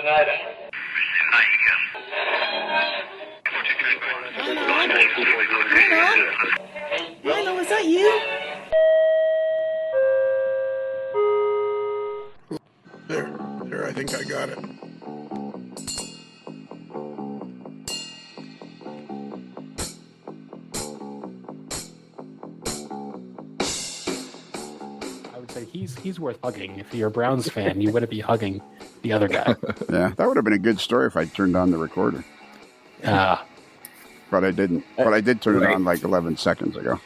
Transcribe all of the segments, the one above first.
Lionel, is that you? There, I think I got it. I would say he's worth hugging. If you're a Browns fan, you wouldn't be hugging the other guy. Yeah, that would have been a good story if I turned on the recorder. But I didn't. But I did turn it on like 11 seconds ago.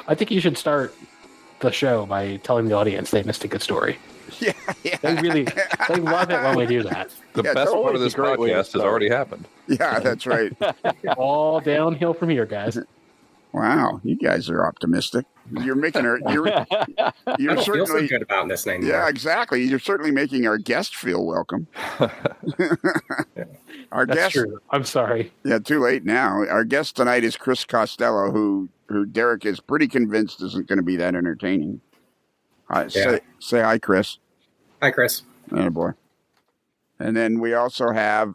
I think you should start the show by telling the audience they missed a good story. Yeah. They love it when we do that. The best part of this podcast has already happened. Yeah, that's right. All downhill from here, guys. Wow, you guys are optimistic. You're making our you're certainly feel so good about this name. Yeah, exactly. You're certainly making our guest feel welcome. Our That's guest. true. I'm sorry. Yeah, too late now. Our guest tonight is Chris Costello, who Derek is pretty convinced isn't going to be that entertaining. Say hi, Chris. Hi, Chris. Oh, boy. And then we also have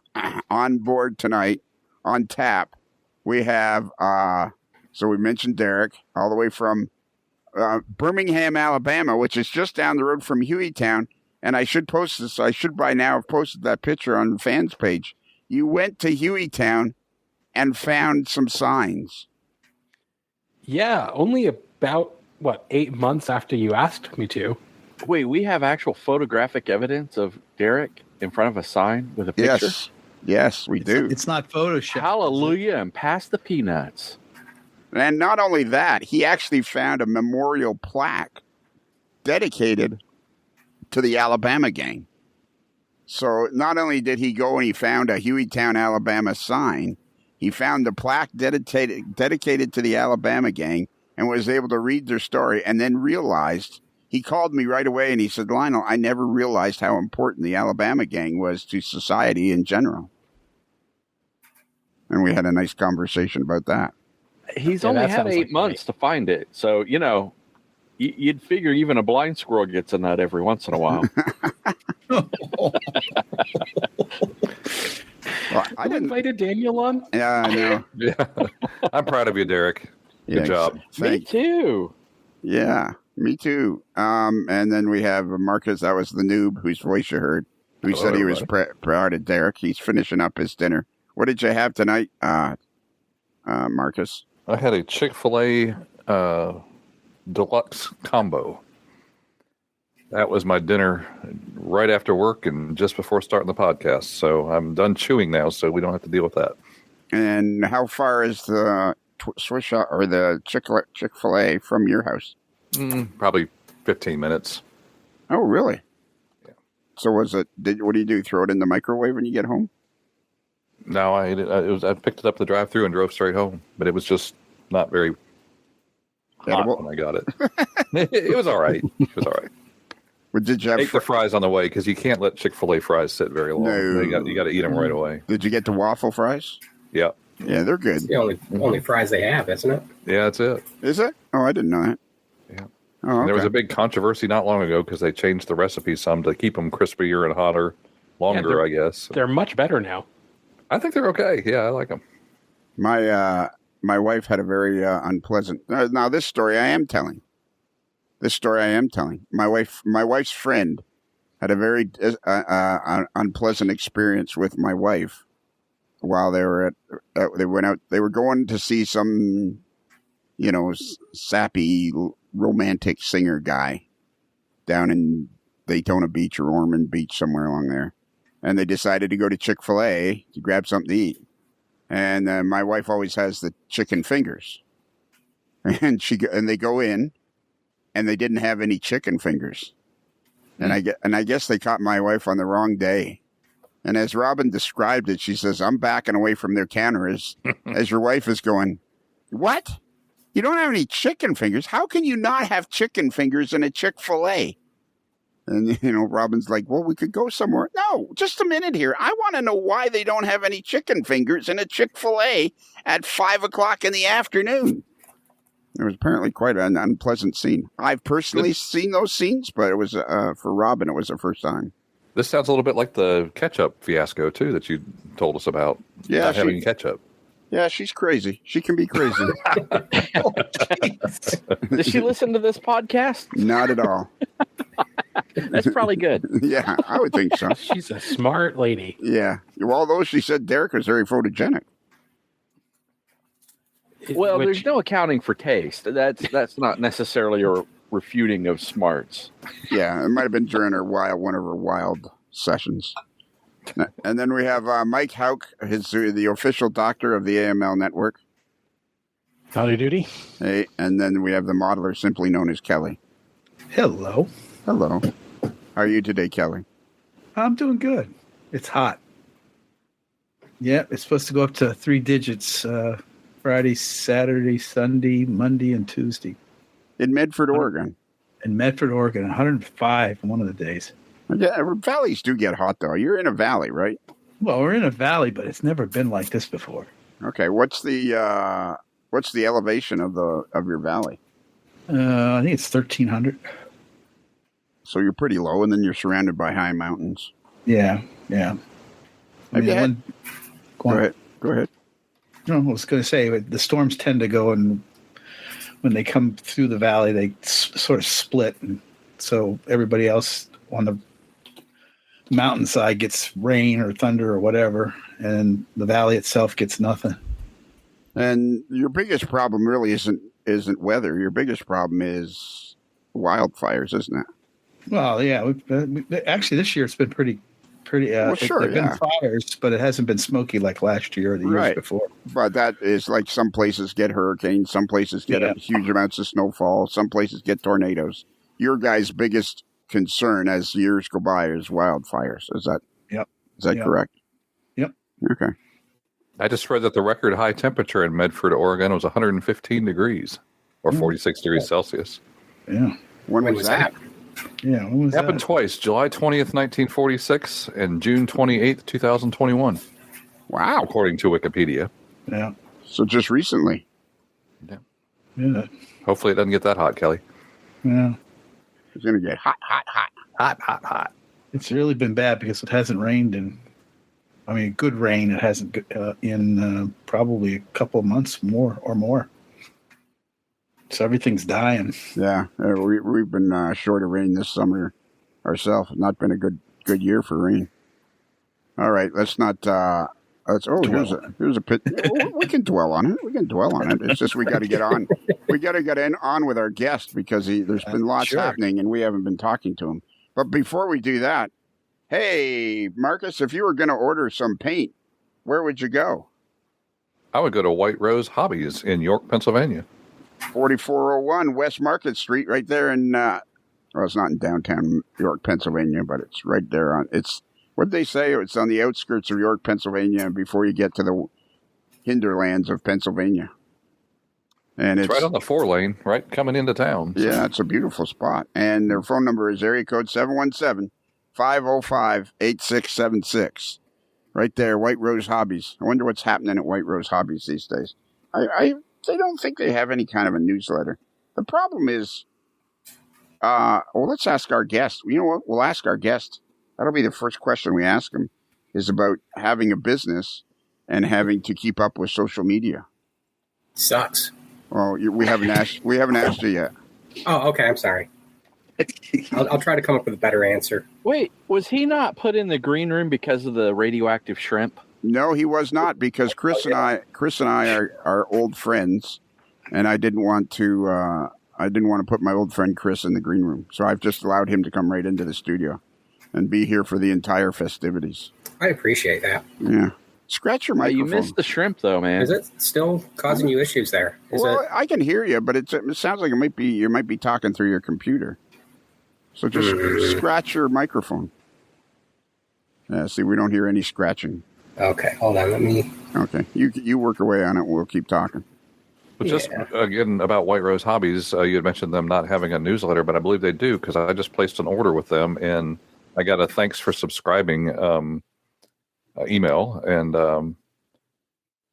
on board tonight, on tap, we have, so we mentioned Derek, all the way from Birmingham, Alabama, which is just down the road from Hueytown. And I should post this. I should by now have posted that picture on the fans page. You went to Hueytown and found some signs. Yeah, only about, 8 months after you asked me to. Wait, we have actual photographic evidence of Derek in front of a sign with a picture? Yes, we do. It's not Photoshop. Hallelujah, and pass the peanuts. And not only that, he actually found a memorial plaque dedicated to the Alabama gang. So not only did he go and he found a Hueytown, Alabama sign, he found the plaque dedicated to the Alabama gang and was able to read their story and then realized, he called me right away and he said, Lionel, I never realized how important the Alabama gang was to society in general. And we had a nice conversation about that. He's only had 8 months to find it. So, you'd figure even a blind squirrel gets a nut every once in a while. Well, I didn't invited Daniel on. Yeah, I know. Yeah, I'm proud of you, Derek. Good job. Me too. Yeah, me too. And then we have Marcus. That was the noob whose voice you heard. Who said he was proud of Derek. He's finishing up his dinner. What did you have tonight, Marcus? I had a Chick-fil-A deluxe combo. That was my dinner right after work and just before starting the podcast. So I'm done chewing now, so we don't have to deal with that. And how far is the Swiss or the Chick-fil-A from your house? Probably 15 minutes. Oh, really? Yeah. So what do you do? Throw it in the microwave when you get home? No, I picked it up the drive-thru and drove straight home, but it was just not very hot when I got it. It was all right. It was all right. But did you have ate the fries on the way because you can't let Chick-fil-A fries sit very long. No. You got to eat them right away. Did you get the waffle fries? Yeah. Yeah, they're good. It's the only fries they have, isn't it? Yeah, that's it. Is it? Oh, I didn't know that. Yeah. Oh, okay. There was a big controversy not long ago because they changed the recipe some to keep them crispier and hotter longer, I guess. They're much better now. I think they're okay. Yeah, I like them. My wife had a very unpleasant. Now this story I am telling. My wife's friend had a very unpleasant experience with my wife while they were they went out. They were going to see some, sappy romantic singer guy down in Daytona Beach or Ormond Beach, somewhere along there. And they decided to go to Chick-fil-A to grab something to eat. And my wife always has the chicken fingers. And they go in, and they didn't have any chicken fingers. And I guess they caught my wife on the wrong day. And as Robin described it, she says, I'm backing away from their counter as your wife is going, what? You don't have any chicken fingers? How can you not have chicken fingers in a Chick-fil-A? And, Robin's like, well, we could go somewhere. No, just a minute here. I want to know why they don't have any chicken fingers in a Chick-fil-A at 5 o'clock in the afternoon. It was apparently quite an unpleasant scene. I've personally seen those scenes, but it was for Robin, it was the first time. This sounds a little bit like the ketchup fiasco, too, that you told us about. Yeah, not having ketchup. Yeah, she's crazy. She can be crazy. Does she listen to this podcast? Not at all. That's probably good. Yeah, I would think so. She's a smart lady. Yeah. Well, although she said Derek was very photogenic. Well, there's no accounting for taste. That's not necessarily a refuting of smarts. Yeah, it might have been during one of her wild sessions. And then we have Mike Hauk, the official doctor of the AML network. Howdy doody. Hey, and then we have the modeler, simply known as Kelly. Hello. Hello. How are you today, Kelly? I'm doing good. It's hot. Yeah, it's supposed to go up to 3 digits Friday, Saturday, Sunday, Monday, and Tuesday. In Medford, Oregon. In Medford, Oregon, 105 one of the days. Yeah, valleys do get hot, though. You're in a valley, right? Well, we're in a valley, but it's never been like this before. Okay, what's the elevation of your valley? I think it's 1,300. So you're pretty low, and then you're surrounded by high mountains. Yeah. Go ahead. No, I was going to say, the storms tend to go, and when they come through the valley, they sort of split. And so everybody else on the mountainside gets rain or thunder or whatever, and the valley itself gets nothing. And your biggest problem really isn't weather. Your biggest problem is wildfires, isn't it? Well, yeah. Actually, this year it's been pretty. Well, sure, there've been fires, but it hasn't been smoky like last year or the years before. But that is like some places get hurricanes, some places get huge amounts of snowfall, some places get tornadoes. Your guys' biggest concern as years go by is wildfires. Is that? Yep. Is that correct? Yep. Okay. I just read that the record high temperature in Medford, Oregon was 115 degrees or 46 degrees Celsius. Yeah. When was that? Yeah. When was it happened that? twice, July 20th, 1946 and June 28th, 2021. Wow. According to Wikipedia. Yeah. So just recently. Yeah. Hopefully it doesn't get that hot, Kelly. Yeah. It's going to get hot. Hot. It's really been bad because it hasn't rained good rain. It hasn't in probably a couple of months more. So everything's dying. Yeah, we've been short of rain this summer ourselves. Not been a good year for rain. All right, let's not. Here's a pit. We can dwell on it. It's just we got to get on. We got to get on with our guest because there's been lots happening and we haven't been talking to him. But before we do that, hey Marcus, if you were going to order some paint, where would you go? I would go to White Rose Hobbies in York, Pennsylvania. 4401 West Market Street, right there in. It's not in downtown York, Pennsylvania, but it's right there on. It's. What did they say? It's on the outskirts of York, Pennsylvania, before you get to the hinterlands of Pennsylvania. And it's right on the 4-lane, right coming into town. So. Yeah, it's a beautiful spot. And their phone number is area code 717-505-8676. Right there, White Rose Hobbies. I wonder what's happening at White Rose Hobbies these days. They don't think they have any kind of a newsletter. The problem is, let's ask our guest. You know what? We'll ask our guest. That'll be the first question we ask him, is about having a business and having to keep up with social media. Sucks. Well, we haven't asked you yet. Oh, okay. I'm sorry. I'll try to come up with a better answer. Wait, was he not put in the green room because of the radioactive shrimp? No, he was not, because Chris and I are old friends, and I didn't want to put my old friend Chris in the green room, so I've just allowed him to come right into the studio and be here for the entire festivities. I appreciate that. Yeah. Scratch your microphone. You missed the shrimp, though, man. Is it still causing you issues there? I can hear you, but it sounds like you might be talking through your computer. So just scratch your microphone. Yeah, see, we don't hear any scratching. Okay, hold on. Let me... Okay, you work away on it. We'll keep talking. But just, again, about White Rose Hobbies, you had mentioned them not having a newsletter, but I believe they do, because I just placed an order with them, and I got a thanks for subscribing email, and it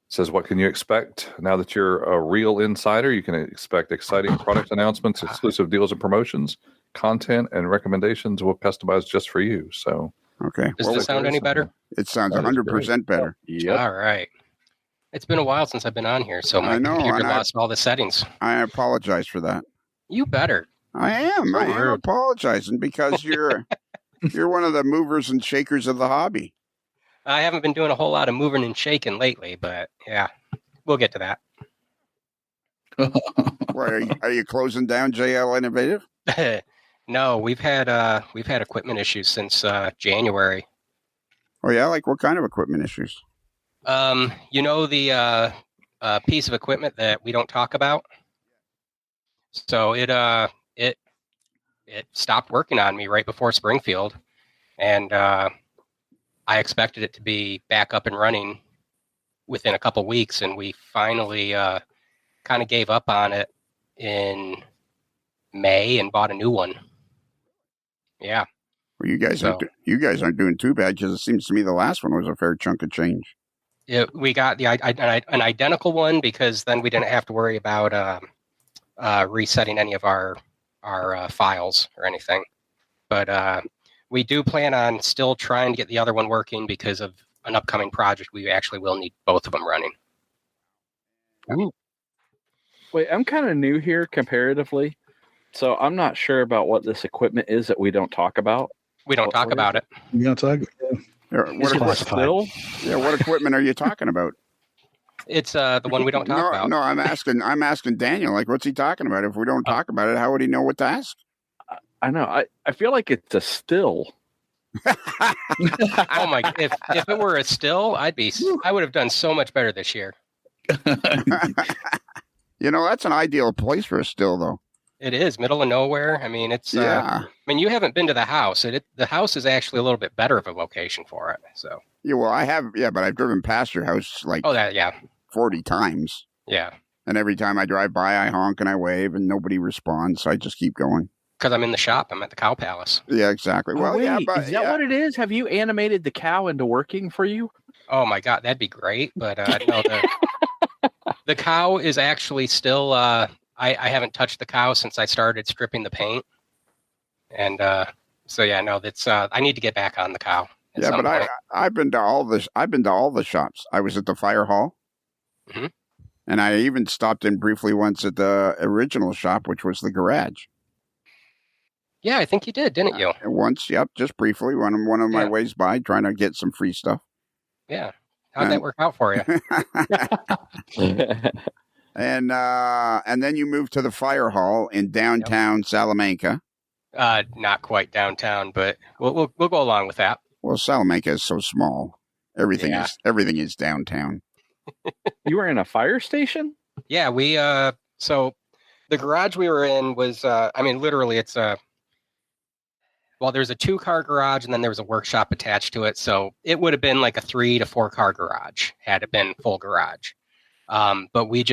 says, what can you expect? Now that you're a real insider, you can expect exciting product announcements, exclusive deals and promotions, content, and recommendations will customize just for you. So Okay. Does this sound any better? It sounds That is 100% better. Yep. All right. It's been a while since I've been on here, so my computer lost all the settings. I apologize for that. You better. I am. So I am rude. apologizing because you're one of the movers and shakers of the hobby. I haven't been doing a whole lot of moving and shaking lately, but yeah, we'll get to that. What, are you closing down JL Innovative? No, we've had equipment issues since January. Oh yeah, like what kind of equipment issues? The piece of equipment that we don't talk about. So it stopped working on me right before Springfield, and I expected it to be back up and running within a couple weeks, and we finally kind of gave up on it in May and bought a new one. Yeah. Well, you guys aren't doing too bad because it seems to me the last one was a fair chunk of change. We got an identical one because then we didn't have to worry about resetting any of our files or anything. But we do plan on still trying to get the other one working because of an upcoming project. We actually will need both of them running. Ooh. Wait, I'm kind of new here comparatively, so I'm not sure about what this equipment is that we don't talk about. We don't talk about it. You don't talk. What equipment are you talking about? It's the one we don't talk about. No, I'm asking Daniel, like, what's he talking about? If we don't talk about it, how would he know what to ask? I know. I feel like it's a still. Oh my! If it were a still, I would have done so much better this year. That's an ideal place for a still, though. It is middle of nowhere. I mean, it's. Yeah. You haven't been to the house. The house is actually a little bit better of a location for it. So. Yeah, well, I have. Yeah, but I've driven past your house 40 times. Yeah. And every time I drive by, I honk and I wave, and nobody responds. So I just keep going. Because I'm in the shop. I'm at the Cow Palace. Yeah, exactly. Well, wait, yeah, but is that what it is? Have you animated the cow into working for you? Oh my God, that'd be great. But no, the cow is actually still. I haven't touched the cow since I started stripping the paint, and so yeah, no, that's. I need to get back on the cow. Yeah, but I've been to all this. I've been to all the shops. I was at the fire hall, and I even stopped in briefly once at the original shop, which was the garage. Yeah, I think you did, didn't you? Once, yep, just briefly. One of my ways by, trying to get some free stuff. Yeah, how'd that work out for you? And then you moved to the fire hall in downtown Salamanca. Not quite downtown, but we'll go along with that. Well, Salamanca is so small. Everything is downtown. You were in a fire station? Yeah, we so the garage we were in was literally it's there's a 2-car garage and then there was a workshop attached to it, so it would have been like a 3 to 4 car garage had it been full garage. But we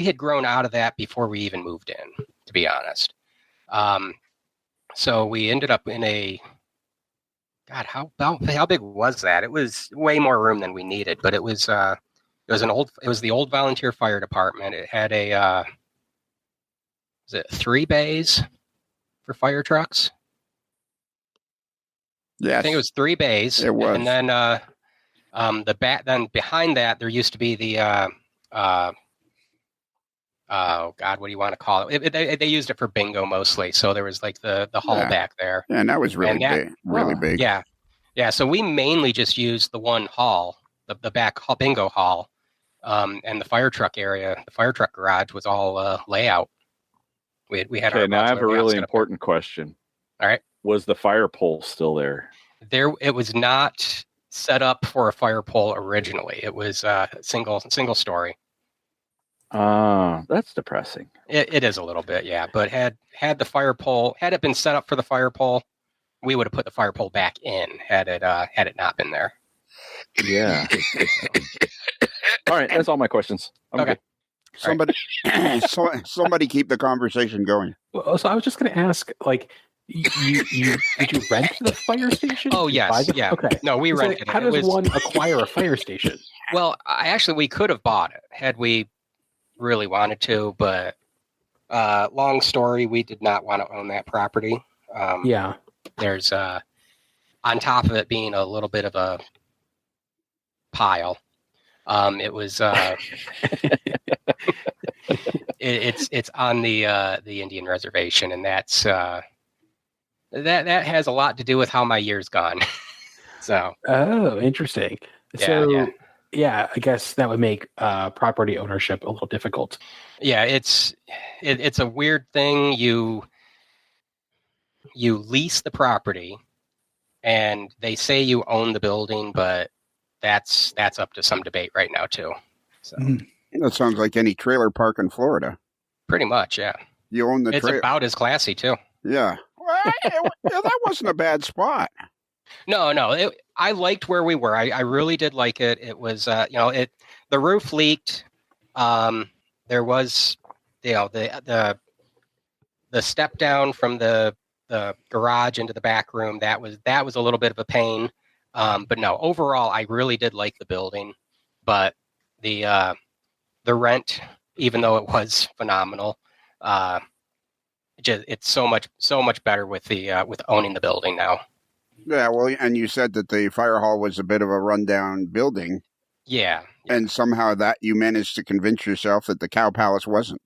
had grown out of that before we even moved in, to be honest. So we ended up in a how big was that? It was way more room than we needed, but it was the old volunteer fire department. It had was it 3 bays for fire trucks? Yes. I think it was 3 bays. It was. And then then behind that there used to be the what do you want to call it? They used it for bingo mostly. So there was like the hall back there. Yeah, and that was really big. Yeah. Yeah. So we mainly just used the one hall, the back bingo hall, and the fire truck area. The fire truck garage was all layout. We had okay, now I have a really important question. All right. Was the fire pole still there? It was not set up for a fire pole originally. It was single story. That's depressing. It is a little bit, yeah. But had the fire pole, had it been set up for the fire pole, we would have put the fire pole back in had it not been there. Yeah. All right, that's all my questions. Okay. Somebody keep the conversation going. Well, so I was just going to ask, like, you did you rent the fire station? Oh yes, yeah. Okay. No, we rented it. How does one acquire a fire station? Well, we could have bought it had we really wanted to, but long story, we did not want to own that property. Yeah. There's on top of it being a little bit of a pile, it was it's on the Indian reservation, and that's that has a lot to do with how my year's gone. So interesting. Yeah, So yeah, I guess that would make property ownership a little difficult. yeah, it's a weird thing. You lease the property, and they say you own the building, but that's up to some debate right now too. So That sounds like any trailer park in Florida. pretty much, yeah. You own the It's trailer. about as classy too. Yeah. Well, that wasn't a bad spot. No, I liked where we were. I really did like it. It was, the roof leaked. There was, the step down from the garage into the back room. That was a little bit of a pain. But no, overall, I really did like the building. But the rent, even though it was phenomenal, it's so much better with with owning the building now. Yeah, well, and you said that the fire hall was a bit of a rundown building. Yeah. And somehow that you managed to convince yourself that the Cow Palace wasn't.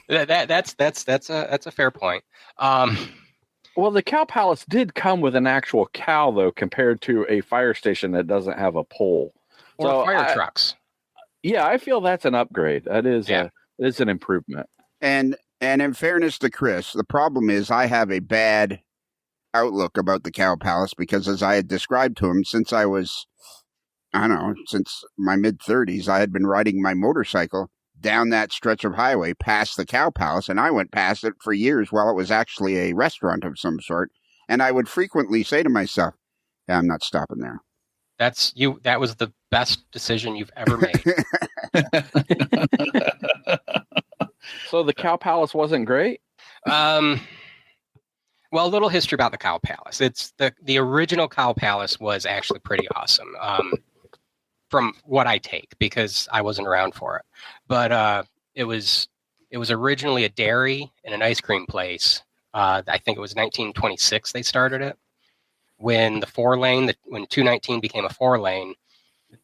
That's a fair point. Well, the Cow Palace did come with an actual cow, though, compared to a fire station that doesn't have a pole. Or fire trucks. Yeah, I feel that's an upgrade. That is is an improvement. And in fairness to Chris, the problem is I have a bad outlook about the Cow Palace because, as I had described to him, since I was, since my mid-30s, I had been riding my motorcycle down that stretch of highway past the Cow Palace, and I went past it for years while it was actually a restaurant of some sort. And I would frequently say to myself, yeah, I'm not stopping there. That was the best decision you've ever made. So the Cow Palace wasn't great? Well, a little history about the Cow Palace. It's the original Cow Palace was actually pretty awesome. From what I take, because I wasn't around for it. But it was originally a dairy and an ice cream place. I think it was 1926 they started it. When when 219 became a 4-lane,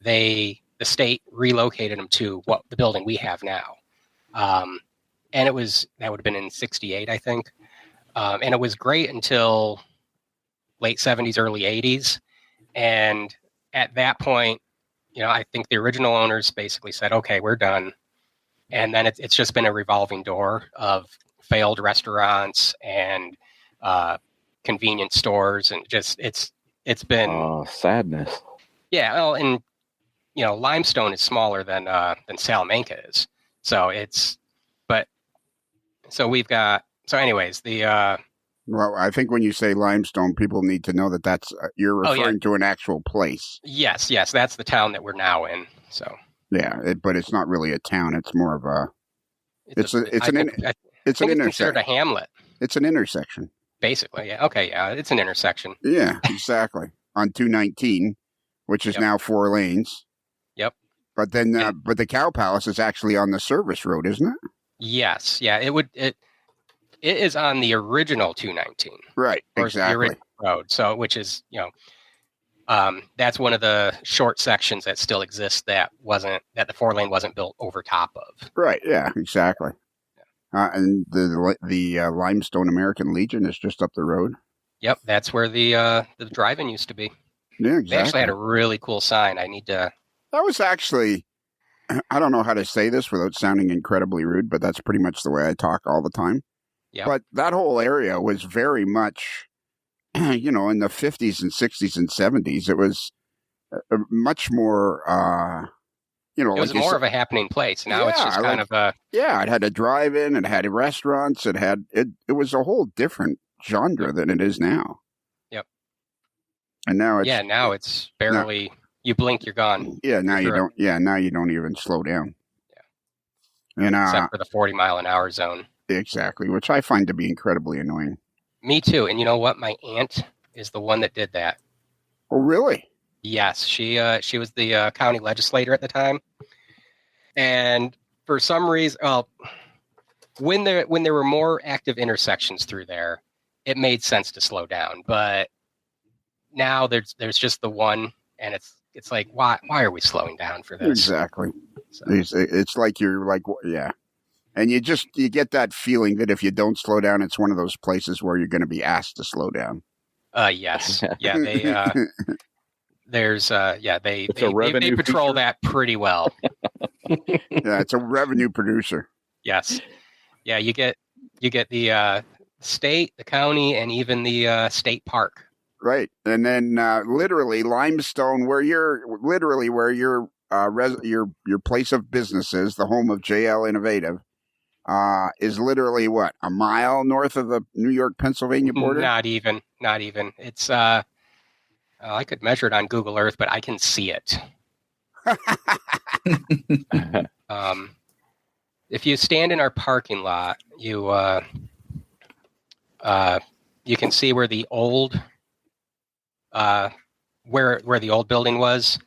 the state relocated them to the building we have now. And that would have been in 68, I think. And it was great until late 70s, early 80s. And at that point, I think the original owners basically said, okay, we're done. And then it's just been a revolving door of failed restaurants and convenience stores. And just, it's been sadness. Yeah. Well, and, Limestone is smaller than Salamanca is. So anyways, well, I think when you say Limestone, people need to know that that's you're referring to an actual place. Yes, that's the town that we're now in. So yeah, but it's not really a town; it's more of a. It's an intersection. It's considered a hamlet. It's an intersection. Basically, yeah. Okay, yeah, it's an intersection. Yeah, exactly. On 219, which is now 4 lanes. Yep. But then, but the Cow Palace is actually on the service road, isn't it? Yes. Yeah. It is on the original 219. Right. Exactly. The original road. So, which is, that's one of the short sections that still exists that the 4-lane wasn't built over top of. Right. Yeah. Exactly. Yeah. And the Limestone American Legion is just up the road. Yep. That's where the drive-in used to be. Yeah. Exactly. They actually had a really cool sign. That was actually. I don't know how to say this without sounding incredibly rude, but that's pretty much the way I talk all the time. Yeah. But that whole area was very much, in the 50s and 60s and 70s, it was much more, it was more of a happening place. Now it's just kind of a... Yeah, it had a drive-in, it had restaurants, it was a whole different genre than it is now. Yep. And now it's... Yeah, now it's barely... You blink, you're gone. Yeah, now you don't. Yeah, now you don't even slow down. Yeah. And except for the 40-mile-an-hour zone. Exactly, which I find to be incredibly annoying. Me too. And you know what? My aunt is the one that did that. Oh, really? Yes, she was the county legislator at the time, and for some reason, when there were more active intersections through there, it made sense to slow down. But now there's just the one, and it's like, why are we slowing down for this? Exactly. So, it's like you're like, yeah. And you get that feeling that if you don't slow down, it's one of those places where you're going to be asked to slow down. Yes. Yeah. They, they patrol that pretty well. Yeah. It's a revenue producer. Yes. Yeah. You get the state, the county, and even the state park. Right. And then literally Limestone, where your place of business is, the home of JL Innovative, is literally what, a mile north of the New York-Pennsylvania border? Not even. It's I could measure it on Google Earth, but I can see it. If you stand in our parking lot, you can see where the old where the old building was,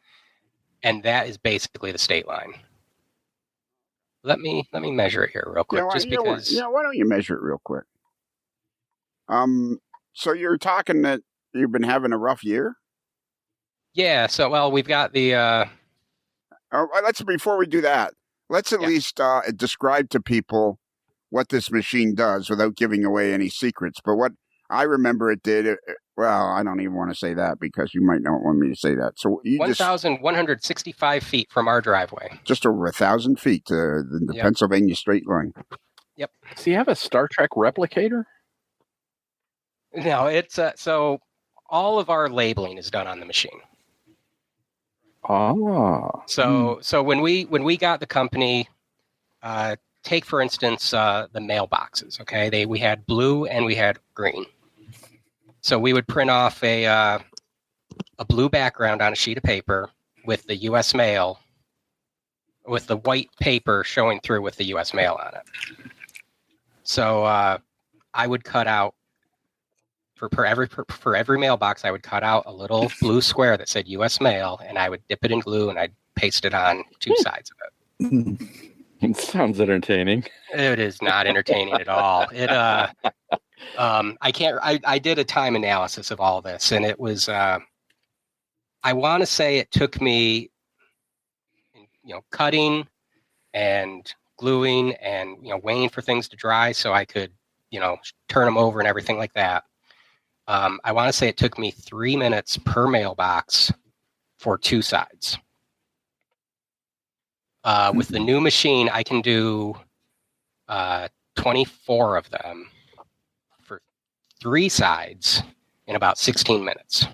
and that is basically the state line. Let me measure it here real quick, why don't you measure it real quick? So you're talking that you've been having a rough year? Yeah. So, well, we've got the. Before we do that, let's at least describe to people what this machine does without giving away any secrets. But what I remember it did. Well, I don't even want to say that because you might not want me to say that. So 1,165 feet from our driveway. Just over 1,000 feet to the Pennsylvania straight line. Yep. Does he have a Star Trek replicator? No, it's so all of our labeling is done on the machine. Oh. So when we got the company, take for instance the mailboxes. Okay, we had blue and we had green. So we would print off a blue background on a sheet of paper with the U.S. mail, with the white paper showing through with the U.S. mail on it. So I would cut out for every mailbox, I would cut out a little blue square that said U.S. mail, and I would dip it in glue and I'd paste it on two sides of it. It sounds entertaining. It is not entertaining at all. It I did a time analysis of all this, and it was I want to say it took me cutting and gluing and waiting for things to dry so I could turn them over and everything like that. I want to say it took me 3 minutes per mailbox for two sides. With the new machine, I can do 24 of them for three sides in about 16 minutes.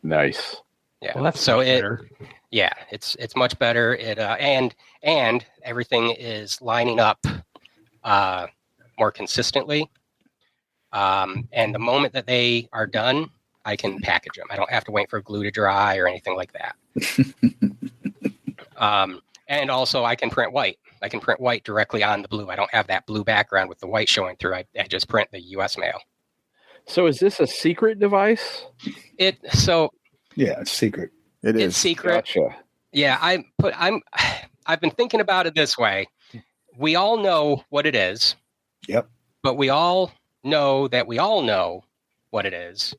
Nice. Yeah. Well, that's so better. Yeah, it's much better. It and everything is lining up more consistently. And the moment that they are done, I can package them. I don't have to wait for glue to dry or anything like that. And also I can print white. I can print white directly on the blue. I don't have that blue background with the white showing through. I just print the U.S. mail. So is this a secret device? Yeah, it's secret. It's secret. Gotcha. Yeah, I've been thinking about it this way. We all know what it is. Yep. But we all know that we all know what it is.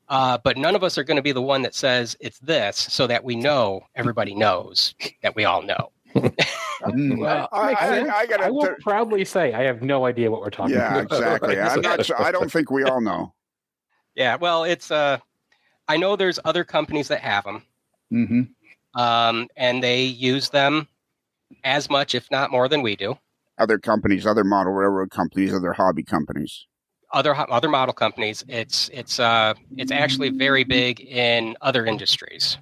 But none of us are going to be the one that says it's this, so that we know everybody knows that we all know. Well, I will proudly say I have no idea what we're talking about. Yeah, exactly. I'm not sure. I don't think we all know. Yeah, well, it's I know there's other companies that have them, and they use them as much, if not more, than we do. Other companies, other model railroad companies, other hobby companies. Other model companies. It's actually very big in other industries.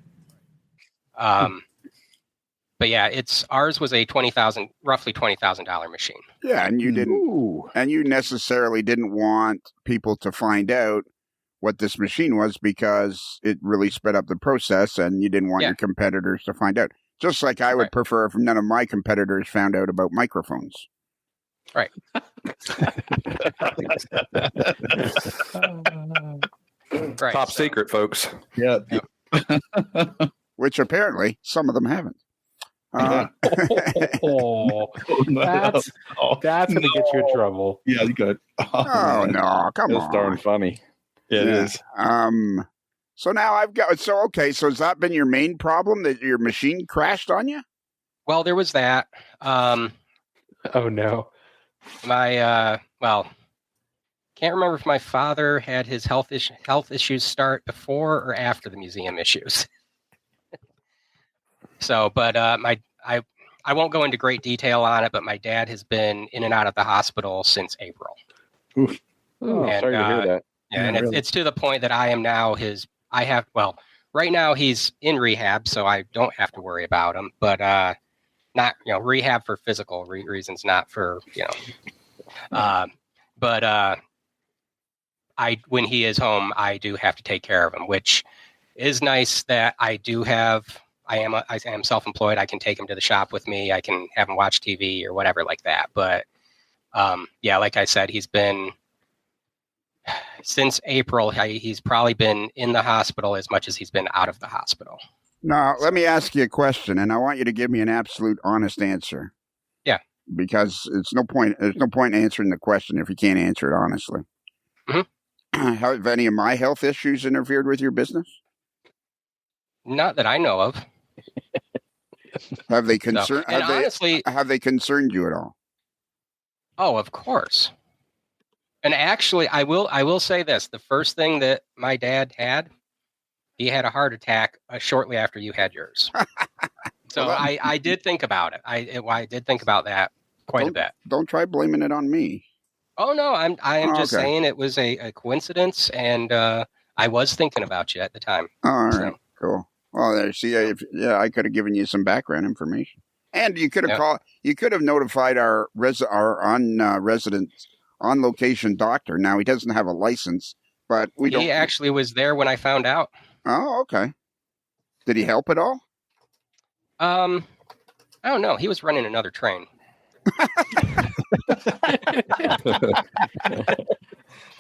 But yeah, ours was a roughly $20,000 machine. Yeah, and you necessarily didn't want people to find out what this machine was because it really sped up the process, and you didn't want your competitors to find out. Just like I would prefer if none of my competitors found out about microphones. Right. Right. Top secret, folks. Yeah. Which apparently some of them haven't. Oh, that's going to get you in trouble. Yeah, good. Oh, no, come That's on. darn funny. Yeah, it is. So now I've got, so has that been your main problem, that your machine crashed on you? Well, there was that. Oh no. Can't remember if my father had his health issues start before or after the museum issues. So, but I won't go into great detail on it, but my dad has been in and out of the hospital since April. Oof. Oh, And, sorry to hear that. Yeah, Yeah, and really. it's to the point that I am now right now he's in rehab, so I don't have to worry about him, but not, rehab for physical reasons, not for, but when he is home, I do have to take care of him, which is nice that I am self-employed. I can take him to the shop with me. I can have him watch TV or whatever like that. But like I said, he's been since April. He's probably been in the hospital as much as he's been out of the hospital. Now, let me ask you a question, and I want you to give me an absolute honest answer. Yeah. Because there's no point answering the question if you can't answer it honestly. Mm-hmm. Have any of my health issues interfered with your business? Not that I know of. Have they concerned? No. Honestly, have they concerned you at all? Oh, of course. And actually, I will say this: the first thing that my dad had, he had a heart attack shortly after you had yours. So Well, I did think about it. I did think about that quite a bit. Don't try blaming it on me. Oh no, I am just okay. saying it was a coincidence, and I was thinking about you at the time. All right, cool. Well, there. See, I could have given you some background information, and you could have called. You could have notified our resident on location doctor. Now he doesn't have a license, but He actually was there when I found out. Oh, okay. Did he help at all? I don't know. He was running another train.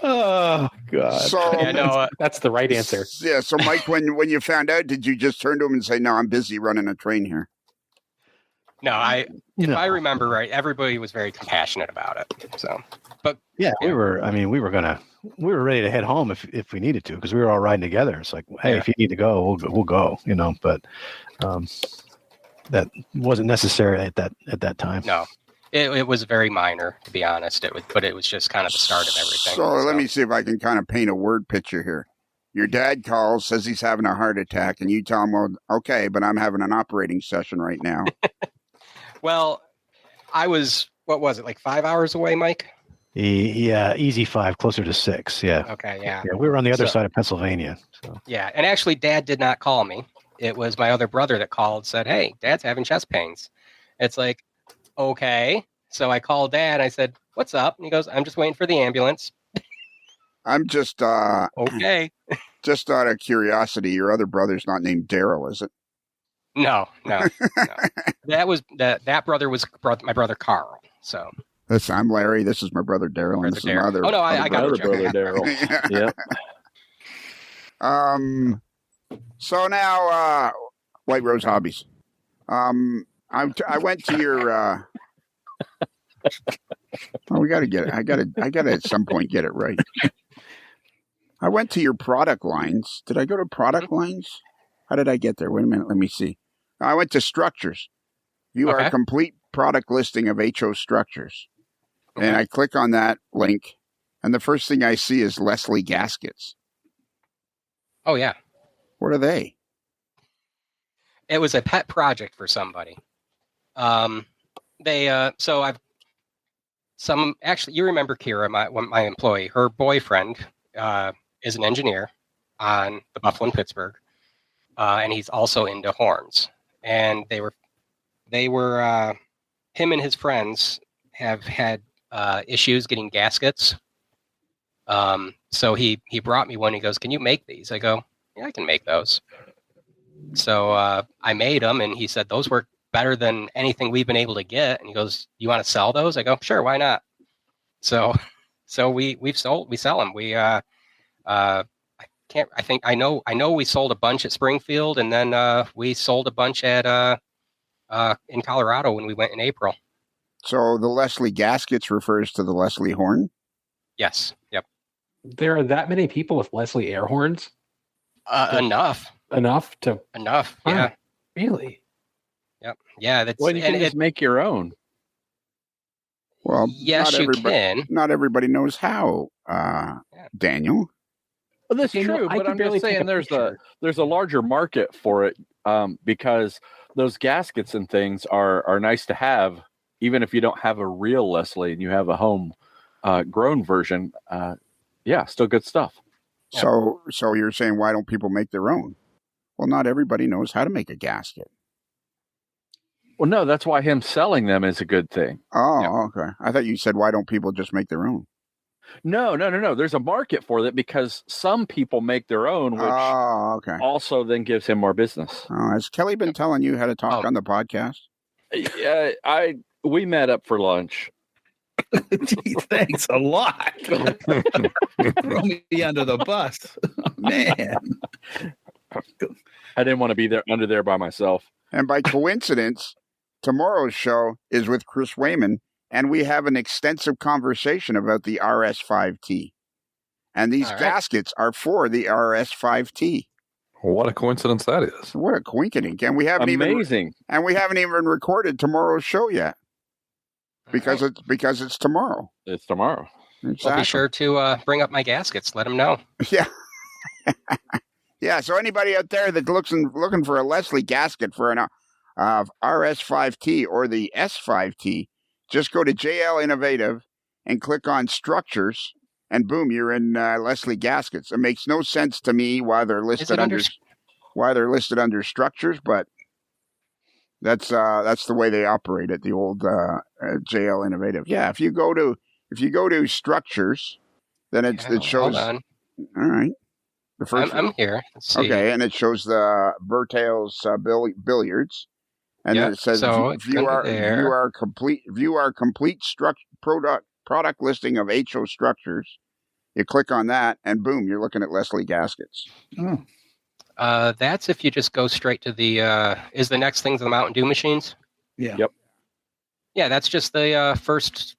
Oh God! So that's the right answer. Yeah. So, Mike, when you found out, did you just turn to him and say, "No, I'm busy running a train here"? No, if I remember right, everybody was very compassionate about it. So, but yeah, we were ready to head home if we needed to, because we were all riding together. It's like, hey, if you need to go, we'll go. But that wasn't necessary at that time. No. It was very minor, to be honest. But it was just kind of the start of everything. So let me see if I can kind of paint a word picture here. Your dad calls, says he's having a heart attack, and you tell him, well, okay, but I'm having an operating session right now. Well, I was, what was it, like 5 hours away, Mike? Yeah, easy 5, closer to 6, yeah. Okay, yeah. Yeah, we were on the other side of Pennsylvania. So. Yeah, and actually, Dad did not call me. It was my other brother that called, said, hey, Dad's having chest pains. It's like, okay. So I called Dad. I said, what's up? And he goes, I'm just waiting for the ambulance. I'm just okay. Just out of curiosity, your other brother's not named Daryl, is it? No. That brother was my brother Carl. So listen, I'm Larry. This is my brother Daryl, and this is my other. Oh no, I got your brother Daryl. Yep. So now, White Rose Hobbies. I went to your. We got to get it. I got to at some point get it right. I went to your product lines. Did I go to product lines? How did I get there? Wait a minute. Let me see. I went to structures. You are a complete product listing of HO structures. Okay. And I click on that link, and the first thing I see is Leslie gaskets. Oh, yeah. What are they? It was a pet project for somebody. Actually, you remember Kira, my employee, her boyfriend is an engineer on the Buffalo and Pittsburgh, and he's also into horns. And they were him and his friends have had issues getting gaskets. So he brought me one. He goes, "Can you make these?" I go, "Yeah, I can make those." So I made them, and he said those work better than anything we've been able to get. And he goes, "You want to sell those?" I go, "Sure, why not?" So we sell them. I know we sold a bunch at Springfield, and then we sold a bunch at in Colorado when we went in April. So the Leslie Gaskets refers to the Leslie horn? Yes. Yep. There are that many people with Leslie air horns? Enough. Enough to... Enough. Wow. Yeah. Really? Yep. Yeah. That's. Well, you can just make your own. Well, yes, you can. Not everybody knows how, Daniel. Well, that's Daniel, true, I but can I'm barely just saying take a there's a larger market for it because those gaskets and things are nice to have, even if you don't have a real Leslie and you have a home grown version. Still good stuff. Yeah. So you're saying, why don't people make their own? Well, not everybody knows how to make a gasket. Well, no, that's why him selling them is a good thing. Oh, okay. I thought you said, why don't people just make their own? No. There's a market for that because some people make their own, which also then gives him more business. Oh, has Kelly been telling you how to talk on the podcast? Yeah, we met up for lunch. Gee, thanks a lot. Throw me under the bus, man. I didn't want to be under there by myself. And by coincidence, tomorrow's show is with Chris Wayman, and we have an extensive conversation about the RS5T. And these gaskets are for the RS5T. What a coincidence that is! What a coincidence! And we haven't even recorded tomorrow's show yet because it's tomorrow. It's tomorrow. Exactly. I'll be sure to bring up my gaskets. Let them know. Yeah. Yeah, so anybody out there that's looking for a Leslie gasket for an RS5T or the S5T, just go to JL Innovative and click on Structures, and boom, you're in Leslie gaskets. It makes no sense to me why they're listed under Structures, but that's the way they operate at the old JL Innovative. Yeah, if you go to Structures, then it shows. Hold on. All right. The first I'm here. Let's see. Okay, and it shows the Bertale's billiards, and then it says view our complete product listing of HO Structures. You click on that, and boom, you're looking at Leslie gaskets. Oh. That's if you just go straight to the. Is the next thing the Mountain Dew machines? Yeah. Yep. Yeah, that's just the first.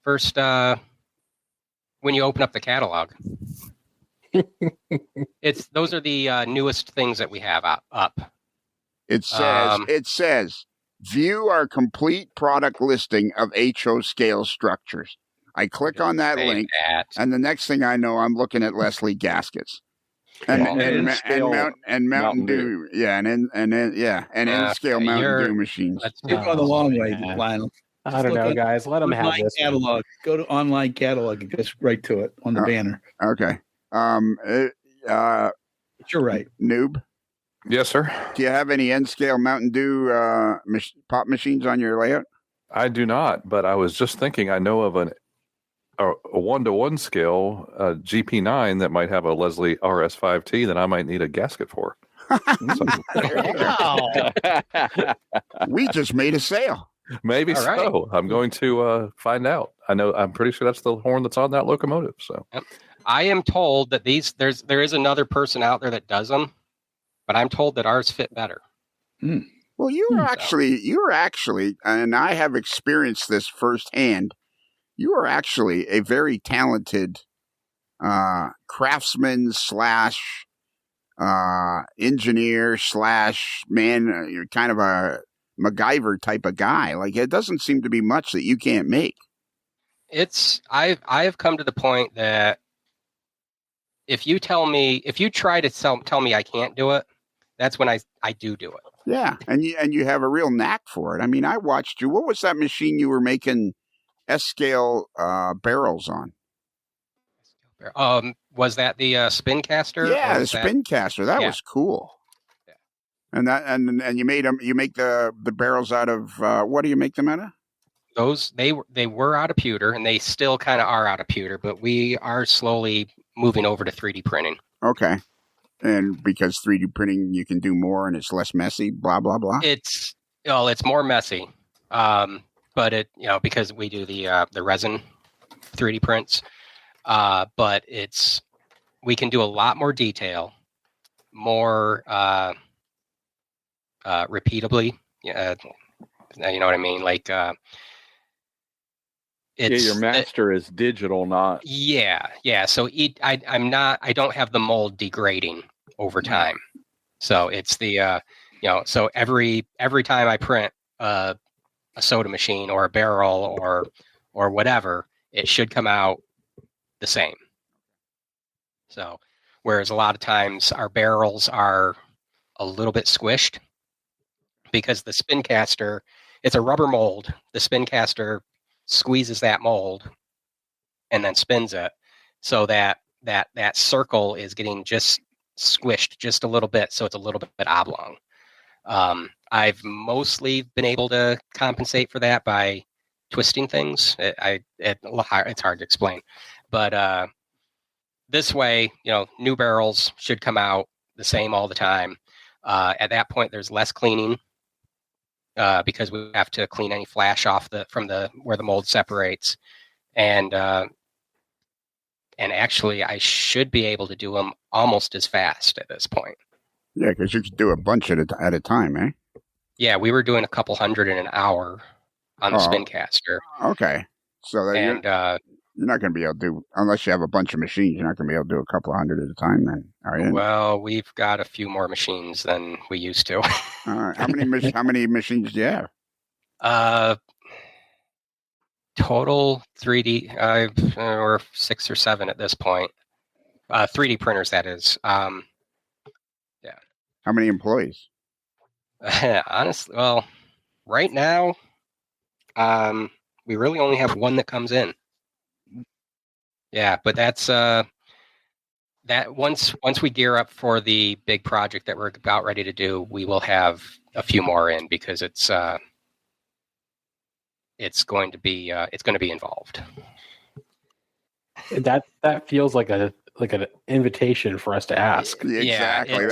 When you open up the catalog. Those are the newest things that we have up. It says view our complete product listing of HO scale structures. I click on that link, and the next thing I know, I'm looking at Leslie gaskets and Mountain Dew. Yeah, and N-scale Mountain Dew machines. You've gone the long way, Lionel. I don't know, guys. Let them have this catalog. Go to online catalog and go right to it on the banner. Okay. You're right. Noob. Yes, sir. Do you have any N-scale Mountain Dew pop machines on your layout? I do not, but I was just thinking I know of a 1-to-1 scale GP9 that might have a Leslie RS5T that I might need a gasket for. We just made a sale. Maybe All so. Right. I'm going to find out. I'm pretty sure that's the horn that's on that locomotive. So. Yep. I am told that there is another person out there that does them, but I'm told that ours fit better. Mm. Well, you were actually, and I have experienced this firsthand. You are actually a very talented craftsman / engineer / man. You're kind of a MacGyver type of guy. Like, it doesn't seem to be much that you can't make. I've come to the point that if you try to tell me I can't do it, that's when I do it. Yeah, and you have a real knack for it. I mean, I watched you. What was that machine you were making S-scale barrels on? Was that the spin caster? Yeah, the spin caster. That was cool. Yeah. And you made them. You make the barrels out of what do you make them out of? Those they were out of pewter, and they still kind of are out of pewter, but we are slowly moving over to 3D printing. Okay. And because 3D printing, you can do more and it's less messy, blah, blah, blah. It's more messy. But because we do the resin 3D prints, but we can do a lot more detail, more repeatably. You know what I mean? Like, it's your master is digital, not. Yeah. So I don't have the mold degrading over time. So it's the, so every time I print a soda machine or a barrel or whatever, it should come out the same. So, whereas a lot of times our barrels are a little bit squished because the spin caster, it's a rubber mold. The spin caster squeezes that mold and then spins it so that circle is getting just squished just a little bit, so it's a little bit oblong. I've mostly been able to compensate for that by twisting things. It's hard to explain, but this way, new barrels should come out the same all the time. At that point, there's less cleaning because we have to clean any flash off from where the mold separates, and actually, I should be able to do them almost as fast at this point. Yeah, because you could do a bunch at a time, eh? Yeah, we were doing a couple hundred in an hour on the spin caster. Okay, so you're not going to be able to do, unless you have a bunch of machines, you're not going to be able to do a couple hundred at a time then, are you? Well, we've got a few more machines than we used to. All right. How many machines do you have? Total 3D, or 6 or 7 at this point. 3D printers, that is. Yeah. How many employees? Honestly, well, right now, we really only have one that comes in. Yeah, but that's that once we gear up for the big project that we're about ready to do, we will have a few more in because it's going to be involved. That feels like an invitation for us to ask. Exactly.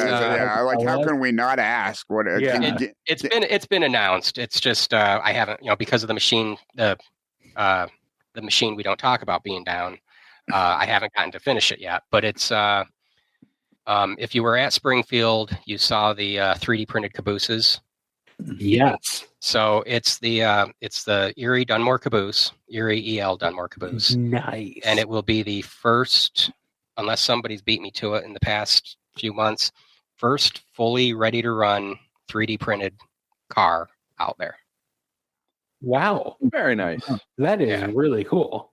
How can we not ask? What? It's been announced. It's just I haven't, because of the machine, the machine we don't talk about being down. I haven't gotten to finish it yet. But it's if you were at Springfield, you saw the 3D printed cabooses. Yes. So it's the Erie Dunmore Caboose, Erie EL Dunmore Caboose. Nice. And it will be the first, unless somebody's beat me to it in the past few months, first fully ready to run 3D printed car out there. Wow. Very nice. That is really cool.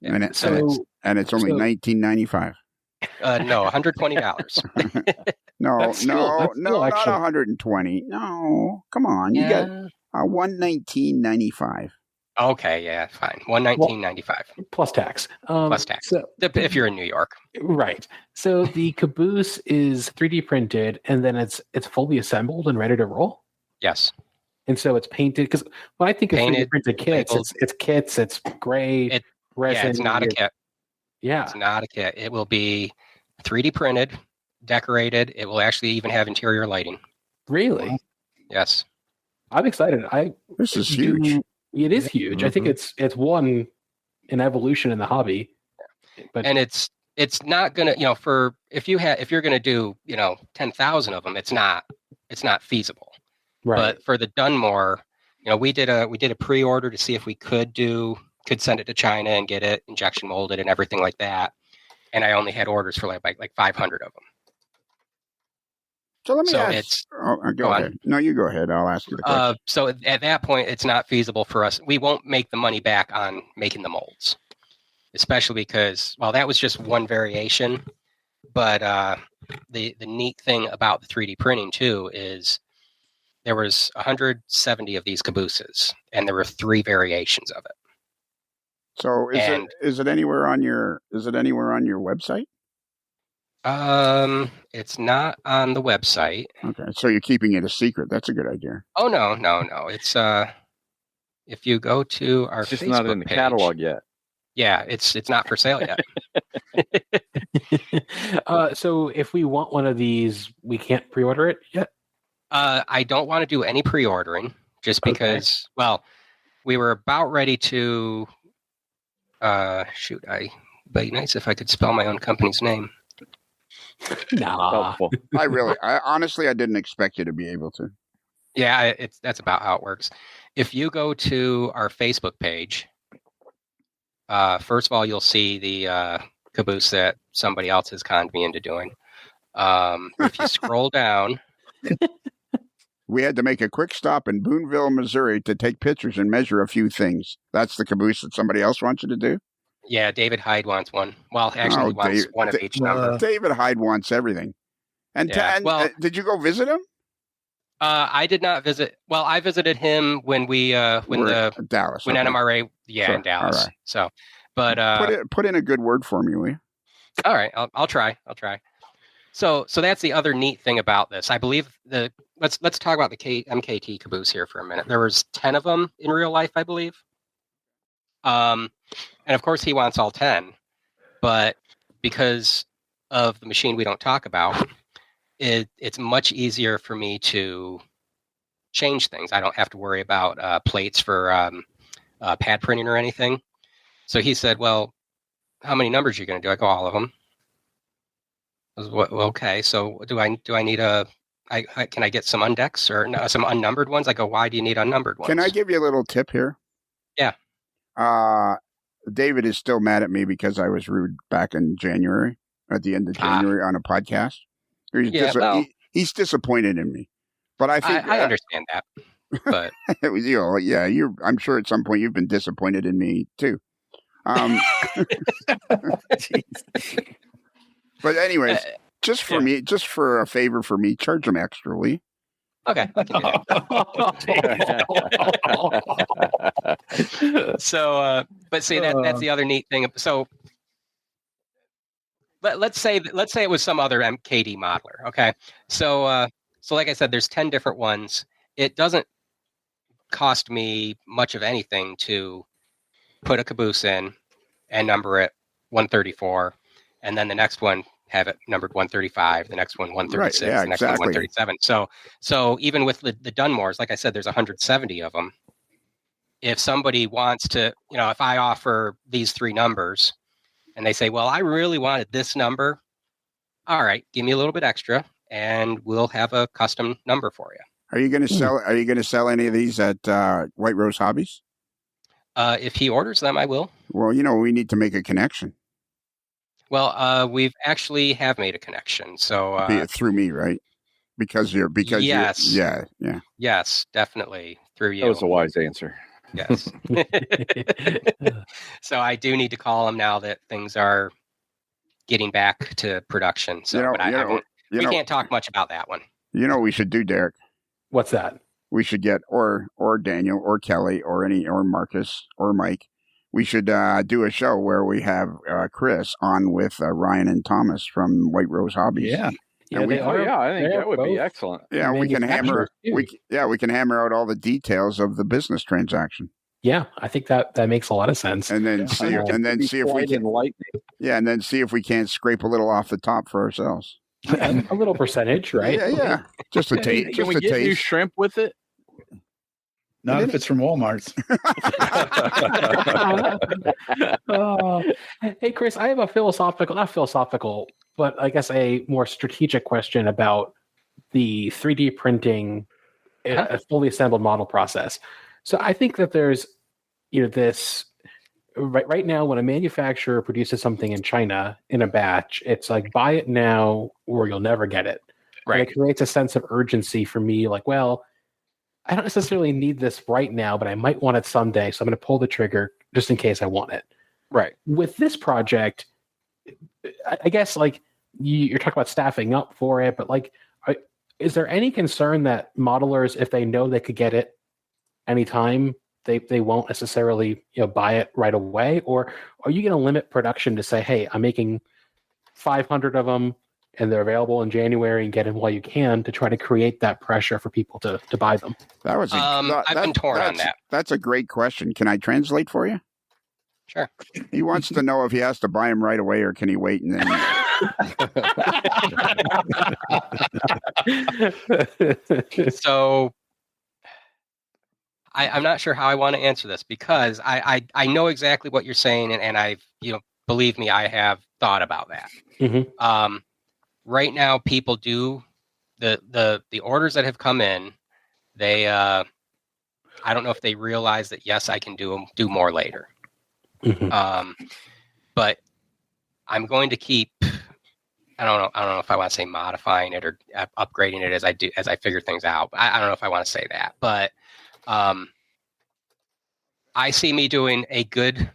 Yeah. And it's only $19.95. No, $120. No, that's not actually. 120. No, come on. You got $119.95. Okay, yeah, fine. $119.95 plus tax. Plus tax. So, if you're in New York, right? So the caboose is 3D printed, and then it's fully assembled and ready to roll. Yes. And so it's painted because when I think of 3D printed kits, it's kits. It's gray resin. Yeah, it's not a kit. Yeah, it's not a kit. It will be 3D printed, decorated. It will actually even have interior lighting. Really? Yes. I'm excited. This is huge. It is huge. Mm-hmm. I think it's an evolution in the hobby. But it's not gonna, for if you're gonna do 10,000 of them, it's not feasible. Right. But for the Dunmore, we did a pre-order to see if we could send it to China and get it injection molded and everything like that. And I only had orders for like 500 of them. So let me ask. Go ahead. No, you go ahead. I'll ask you the question. So at that point, it's not feasible for us. We won't make the money back on making the molds, especially because, that was just one variation. But the neat thing about the 3D printing too is there was 170 of these cabooses, and there were 3 variations of it. So is it anywhere on your website? It's not on the website. Okay, so you're keeping it a secret. That's a good idea. Oh no. It's if you go to our it's just Facebook not in the page, catalog yet. Yeah, it's not for sale yet. So if we want one of these, we can't pre-order it yet? I don't want to do any pre-ordering just because, we were about ready to it'd be nice if I could spell my own company's name. Nah. I honestly, I didn't expect you to be able to. Yeah, that's about how it works. If you go to our Facebook page, first of all, you'll see the caboose that somebody else has conned me into doing. If you scroll down, we had to make a quick stop in Boonville, Missouri to take pictures and measure a few things. That's the caboose that somebody else wants you to do? Yeah, David Hyde wants one. Well, actually, he wants one of each number. David Hyde wants everything. And, did you go visit him? I did not visit. Well, I visited him when Dallas, when okay. NMRA, sure. In Dallas. Right. So, but put in a good word for me, will you? All right, I'll try. So that's the other neat thing about this. I believe let's talk about the MKT caboose here for a minute. There was 10 of them in real life, I believe. And of course he wants all 10, but because of the machine we don't talk about, it's much easier for me to change things. I don't have to worry about plates for pad printing or anything. So he said, well, how many numbers are you going to do? I go, all of them. I was, well, okay, so do I need can I get some undex or some unnumbered ones? I go, why do you need unnumbered ones? Can I give you a little tip here? Yeah. David is still mad at me because I was rude back in January, at the end of January on a podcast. He's disappointed in me, but I think I understand that. But it was I'm sure at some point you've been disappointed in me too. But anyways, just for a favor for me, charge them extra, will you? Okay. So, but see, that's the other neat thing. So, let's say it was some other MKD modeler. Okay. So like I said, there's 10 different ones. It doesn't cost me much of anything to put a caboose in and number it 134, and then the next one have it numbered 135, the next one 136, right, the next one 137. So even with the Dunmores, like I said, there's 170 of them. If somebody wants to, if I offer these 3 numbers and they say, well, I really wanted this number, all right, give me a little bit extra and we'll have a custom number for you. Are you going to sell any of these at White Rose Hobbies? If he orders them, I will. Well, we need to make a connection. Well, we've actually have made a connection. So through me, right? Because yes, yes, definitely through you. That was a wise answer. Yes. So I do need to call him now that things are getting back to production. So, we can't talk much about that one. You know what we should do, Derek? What's that? We should get or Daniel or Kelly or Marcus or Mike. We should do a show where we have Chris on with Ryan and Thomas from White Rose Hobbies. Yeah. I think that would be excellent. Yeah, we can hammer out all the details of the business transaction. Yeah, I think that makes a lot of sense. And then see if we can and then see if we can't scrape a little off the top for ourselves. A little percentage, right? Yeah. Just a taste. Can we get you shrimp with it? Not if it's from Walmart's. Hey, Chris, I have not philosophical, but I guess a more strategic question about the 3D printing, a fully assembled model process. So I think that there's, this right now when a manufacturer produces something in China in a batch, it's like buy it now or you'll never get it. Right. And it creates a sense of urgency for me, like, well, I don't necessarily need this right now, but I might want it someday. So I'm going to pull the trigger just in case I want it. Right. With this project, I guess like you're talking about staffing up for it, but like, is there any concern that modelers, if they know they could get it anytime, they won't necessarily buy it right away? Or are you going to limit production to say, hey, I'm making 500 of them and they're available in January and get them while you can, to try to create that pressure for people to buy them? That was I've been torn on that. That's a great question. Can I translate for you? Sure. He wants to know if he has to buy them right away or can he wait and then. So I'm not sure how I want to answer this because I know exactly what you're saying and I've believe me, I have thought about that. Mm-hmm. Right now, people do the orders that have come in. They, I don't know if they realize that, yes, I can do more later. Mhm. But I'm going to keep, I don't know if I want to say modifying it or upgrading it as I figure things out. I don't know if I want to say that, but I see me doing a good,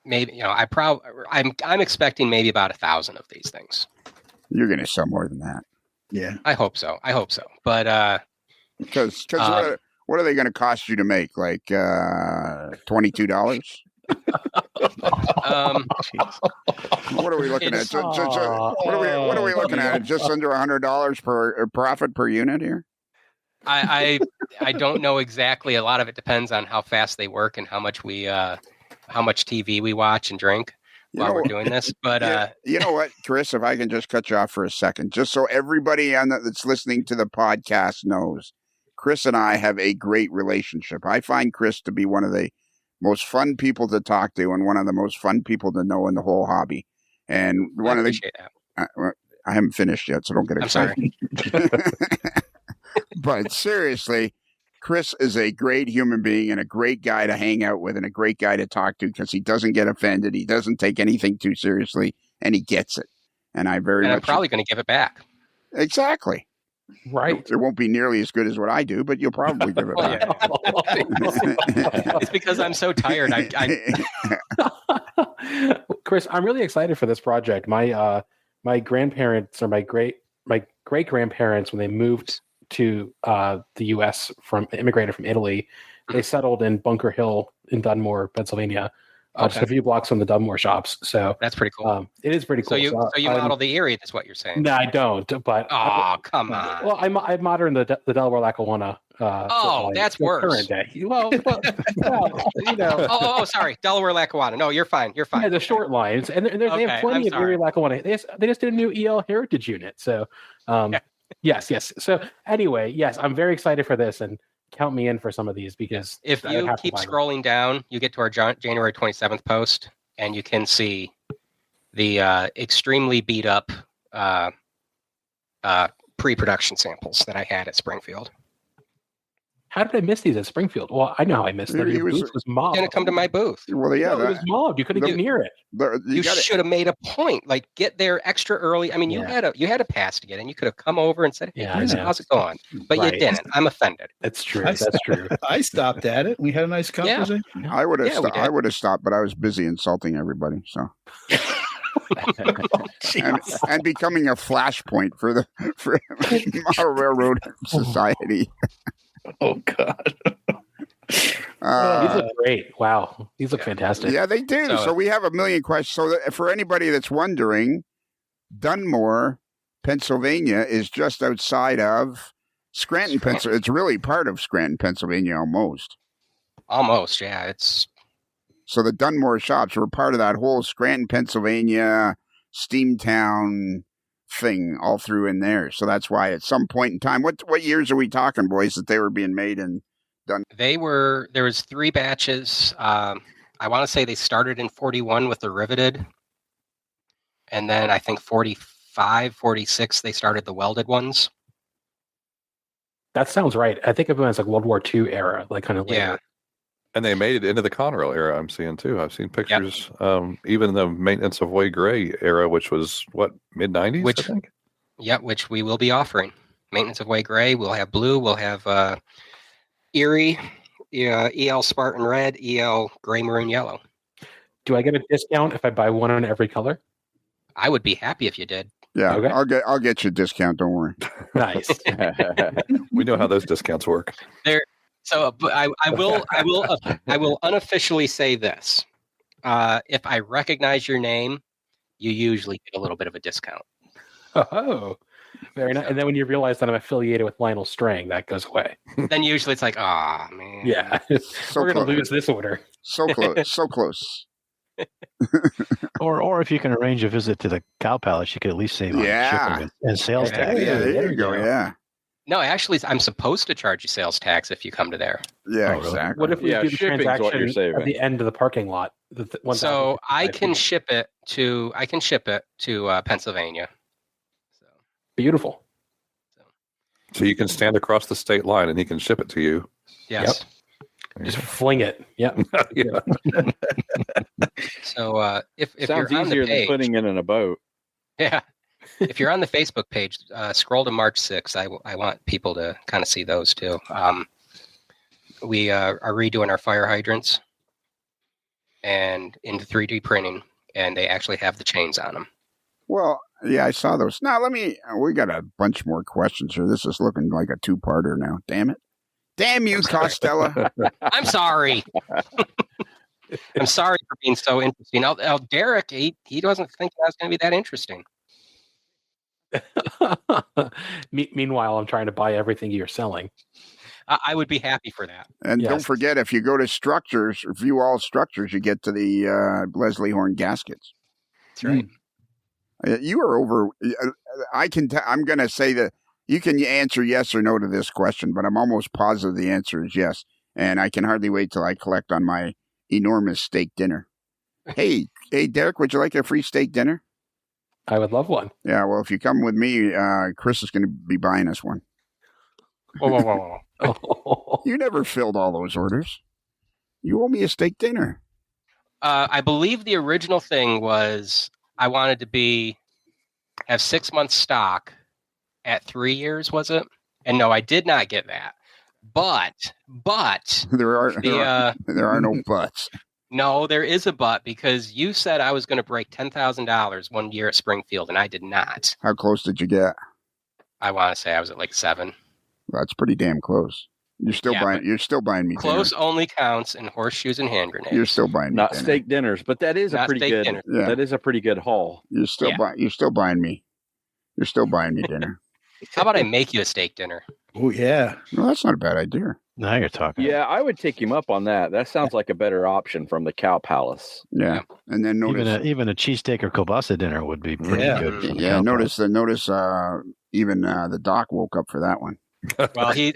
maybe, I'm expecting maybe about 1,000 of these things. You're going to sell more than that. Yeah. I hope so. But because what are they going to cost you to make? Like $22? What are we looking at? What are we looking at? Just under $100 per profit per unit here? I don't know exactly. A lot of it depends on how fast they work and how much TV we watch and drink while we're doing this. But you know what, Chris, if I can just cut you off for a second, just so everybody that's listening to the podcast knows, Chris and I have a great relationship. I find Chris to be one of the most fun people to talk to and one of the most fun people to know in the whole hobby. And one of the I haven't finished yet, so don't get excited. I'm sorry. But seriously, Chris is a great human being and a great guy to hang out with and a great guy to talk to because he doesn't get offended. He doesn't take anything too seriously and he gets it. And I'm probably going to give it back. Exactly. Right. It won't be nearly as good as what I do, but you'll probably give it back. It's because I'm so tired. Chris, I'm really excited for this project. My grandparents or my great grandparents, when they moved to the U.S. immigrated from Italy, they settled in Bunker Hill in Dunmore, Pennsylvania, just a few blocks from the Dunmore shops. So that's pretty cool. It is pretty cool. So you model the Erie, that's what you're saying? No, I don't. But come on. Well, I modern the Delaware Lackawanna. That's worse. Current day. Well, sorry, Delaware Lackawanna. No, you're fine. Yeah, the short lines, and they have plenty of Erie Lackawanna. They just did a new EL Heritage unit. So, yes. So anyway, yes, I'm very excited for this, and count me in for some of these because if you keep scrolling down, you get to our January 27th post, and you can see the extremely beat up pre-production samples that I had at Springfield. How did I miss these at Springfield? Well, I know how I missed them. Your booth was mobbed. You didn't come to my booth. Well, yeah, it was mobbed. You couldn't get near it. You should have made a point. Like, get there extra early. I mean, you had a pass to get in. You could have come over and said, "Hey, how's it going?" But you didn't. I'm offended. That's true. That's true. I stopped at it. We had a nice conversation. Yeah. I would have stopped, but I was busy insulting everybody. So. and becoming a flashpoint for Model Railroad Society. Oh God! These look great. Wow, these look fantastic. Yeah, they do. So we have a million questions. So for anybody that's wondering, Dunmore, Pennsylvania, is just outside of Scranton, Pennsylvania. It's really part of Scranton, Pennsylvania, almost. Almost, yeah. It's so the Dunmore shops were part of that whole Scranton, Pennsylvania, Steamtown thing all through in there. So that's why at some point in time, what years are we talking, boys, that they were being made and done? There was 3 batches. I want to say they started in 41 with the riveted. And then I think 45, 46, they started the welded ones. That sounds right. I think of them as like World War II era, like kind of later. Yeah. And they made it into the Conrail era, I'm seeing, too. I've seen pictures, even the Maintenance of Way Gray era, which was, mid-90s, I think? Yeah, which we will be offering. Maintenance of Way Gray. We'll have blue. We'll have Erie, EL Spartan Red, EL Gray Maroon Yellow. Do I get a discount if I buy one on every color? I would be happy if you did. Yeah, okay. I'll get you a discount. Don't worry. Nice. We know how those discounts work. But I will unofficially say this: if I recognize your name, you usually get a little bit of a discount. Oh, very nice. And then when you realize that I'm affiliated with Lionel Strang, that goes away. Then usually it's like, man. Yeah, we're going to lose this order. So close, so close. or if you can arrange a visit to the Cow Palace, you could at least save on shipping and sales tax. Yeah, there you go. Yeah. No, actually, I'm supposed to charge you sales tax if you come to there. Yeah, exactly. What if we do the transaction at the end of the parking lot? So I can ship it to Pennsylvania. So beautiful. So you can stand across the state line and he can ship it to you. Yes. Just fling it. Yep. Yeah. So if Sounds you're on easier the page, than putting it in a boat. yeah, if you're on the Facebook page, scroll to March 6th. I want people to kind of see those too. We are redoing our fire hydrants and into 3D printing, and they actually have the chains on them. Well, yeah, I saw those. Now, we got a bunch more questions here. This is looking like a two-parter now. Damn it. Damn you, Costello. I'm sorry. I'm sorry for being so interesting. Now Derek, he doesn't think that's going to be that interesting. Meanwhile, I'm trying to buy everything you're selling. I would be happy for that. And Yes. don't forget, if you go to structures, view all structures, you get to the Leslie Horn gaskets. That's right. You are over. I'm going to say that you can answer yes or no to this question, but I'm almost positive the answer is yes. And I can hardly wait till I collect on my enormous steak dinner. Hey, Derek, would you like a free steak dinner? I would love one. Yeah, well, if you come with me, Chris is going to be buying us one. Whoa. You never filled all those orders. You owe me a steak dinner. I believe the original thing was I wanted to have 6 months stock at 3 years, was it? And no, I did not get that. But There are no buts. No, there is a but, because you said I was going to break $10,000 one year at Springfield, and I did not. How close did you get? I want to say I was at like 7. That's pretty damn close. You're still buying me Close dinner. only counts in horseshoes and hand grenades. You're still buying me Not dinner. steak dinners, but that is Not a pretty steak good. dinner. Yeah. That is a pretty good haul. You're still buying me. You're still buying me dinner. How about I make you a steak dinner? Oh yeah. No, that's not a bad idea. Now you're talking. Yeah, I would take him up on that. That sounds like a better option from the Cow Palace. Yeah, and then notice Even a cheesesteak or kielbasa dinner would be pretty Yeah. good. from the yeah, Cow notice. Even the doc woke up for that one. Well, he's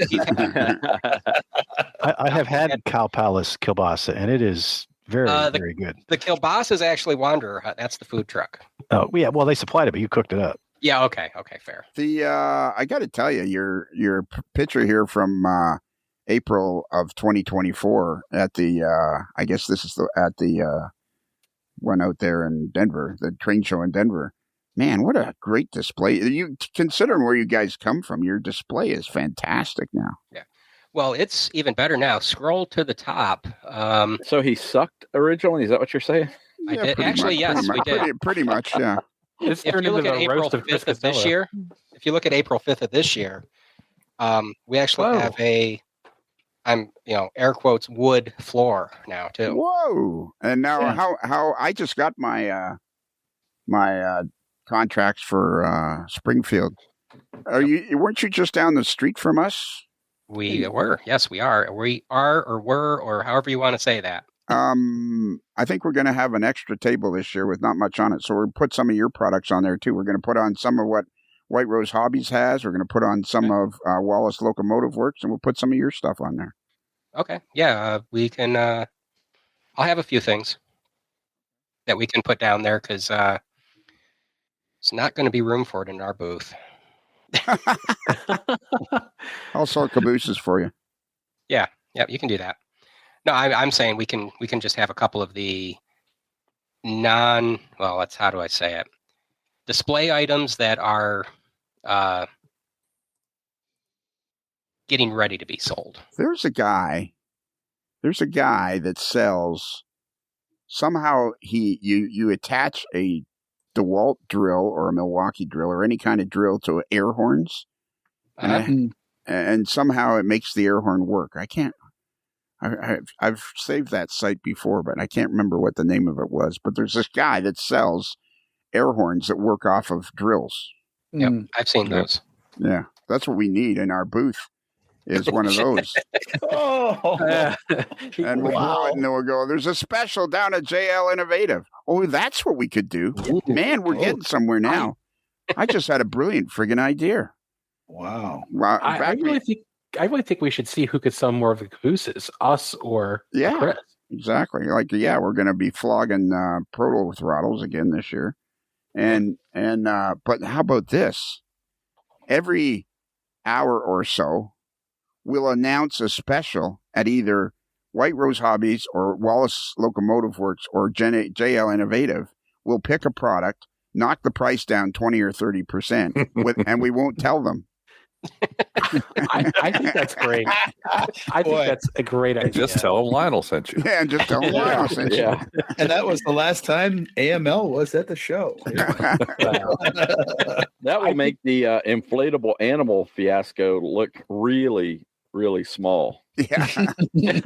I have had Cow Palace kielbasa, and it is very, very good. the kielbasa is actually Wanderer Hut. That's the food truck. Oh, yeah. Well, they supplied it, but you cooked it up. Yeah. Okay, fair. The I got to tell you, your picture here from April of 2024 at the I guess this is at the one out there in Denver, the train show in Denver. Man, what a great display! You considering where you guys come from, your display is fantastic now. Yeah. Well, it's even better now. Scroll to the top. So he sucked originally? Is that what you're saying? I did. pretty Actually, much, yes, pretty we much, did. Pretty much, yeah. It's If turned you look into at the April roast of 5th of this Costello. year, if you look at April 5th of this year, we actually Whoa. have air quotes wood floor now too. Whoa! And now, Yeah. how I just got my my contracts for Springfield. Weren't you just down the street from us? We were, yes, we are. We are, or were, or however you want to say that. I think we're going to have an extra table this year with not much on it. So we'll put some of your products on there too. We're going to put on some of what White Rose Hobbies has. We're going to put on some of Wallace Locomotive Works, and we'll put some of your stuff on there. Okay, yeah, we can. I'll have a few things that we can put down there because it's not going to be room for it in our booth. I'll sell cabooses for you. Yeah, you can do that. No, I'm saying we can just have a couple of the how do I say it? Display items that are getting ready to be sold. There's a guy that sells. Somehow you attach a DeWalt drill or a Milwaukee drill or any kind of drill to air horns, and somehow it makes the air horn work. I've saved that site before, but I can't remember what the name of it was. But there's this guy that sells air horns that work off of drills. Yep, I've seen those. Yeah, that's what we need in our booth. Is one of those. And we'll go, there's a special down at JL Innovative. Oh, that's what we could do. Man, we're getting somewhere now. I just had a brilliant friggin' idea. Wow. Well, I really think we should see who could sell more of the cabooses, us or Chris. Exactly. We're going to be flogging proto throttles again this year. And but how about this? Every hour or so, we'll announce a special at either White Rose Hobbies or Wallace Locomotive Works or JL Innovative. We'll pick a product, knock the price down 20 or 30%, and we won't tell them. I think that's great. I think that's a great idea. Just tell them Lionel sent you. Yeah, and just tell them Lionel sent you. And that was the last time AML was at the show. That will make the inflatable animal fiasco look really, really small. Yeah. Yeah.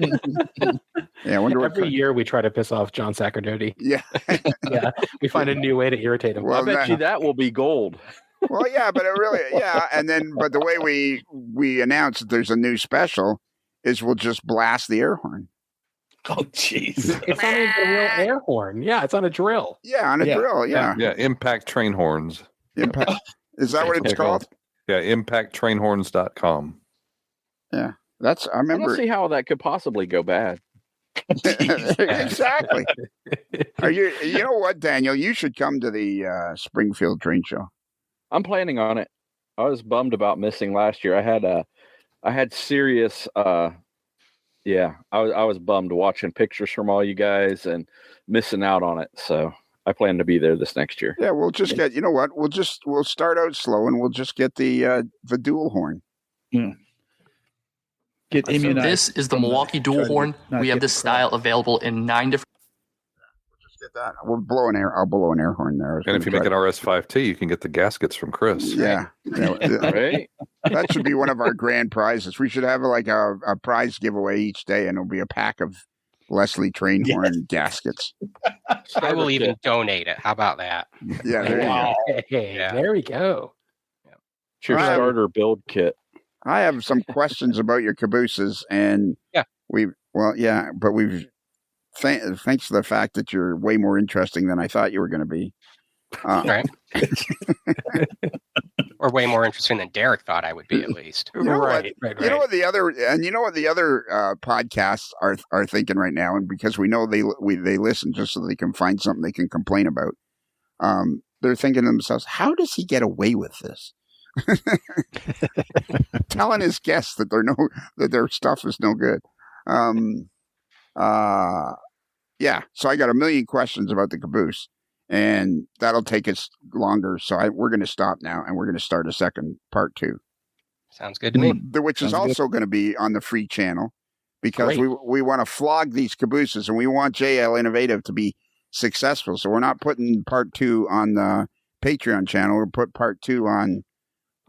I wonder Every year we try to piss off John Sacerdoti. Yeah. Yeah. We find a new way to irritate him. Well, I bet you that will be gold. Well, yeah, but it really, yeah. And then, but the way we announce that there's a new special is we'll just blast the air horn. Oh, jeez. It's on a real air horn. Yeah, it's on a drill. Yeah, on a drill. Yeah. Yeah, impact train horns. Impact. Is that what it's called? Yeah, impacttrainhorns.com. Yeah. I I remember. don't see how that could possibly go bad. Exactly. You know what, Daniel? You should come to the Springfield Train Show. I'm planning on it. I was bummed about missing last year. I had serious. I was bummed watching pictures from all you guys and missing out on it. So I plan to be there this next year. Yeah, we'll just get. You know what? We'll start out slow and we'll just get the dual horn. Mm. Get So this is the Milwaukee dual horn. We have this style available in 9 different. Just get that. We'll blow an air. I'll blow an air horn there. And if you make an RS5T, you can get the gaskets from Chris. Yeah. Right? That should be one of our grand prizes. We should have like a prize giveaway each day, and it'll be a pack of Leslie train horn gaskets. I will even donate it. How about that? Yeah, there you go. Hey, Yeah. there we go. It's your Right. starter build kit. I have some questions about your cabooses, and we've thanks to the fact that you're way more interesting than I thought you were going to be. Right. Or way more interesting than Derek thought I would be, at least. You know Right. You know what the other podcasts are thinking right now, and because we know they listen just so they can find something they can complain about. They're thinking to themselves, how does he get away with this? Telling his guests that their stuff is no good. Yeah. So I got a million questions about the caboose, and that'll take us longer. So we're going to stop now, and we're going to start a second part 2. Sounds good to me. Which is also going to be on the free channel, because we want to flog these cabooses, and we want JL Innovative to be successful. So we're not putting part 2 on the Patreon channel. We'll put part 2 on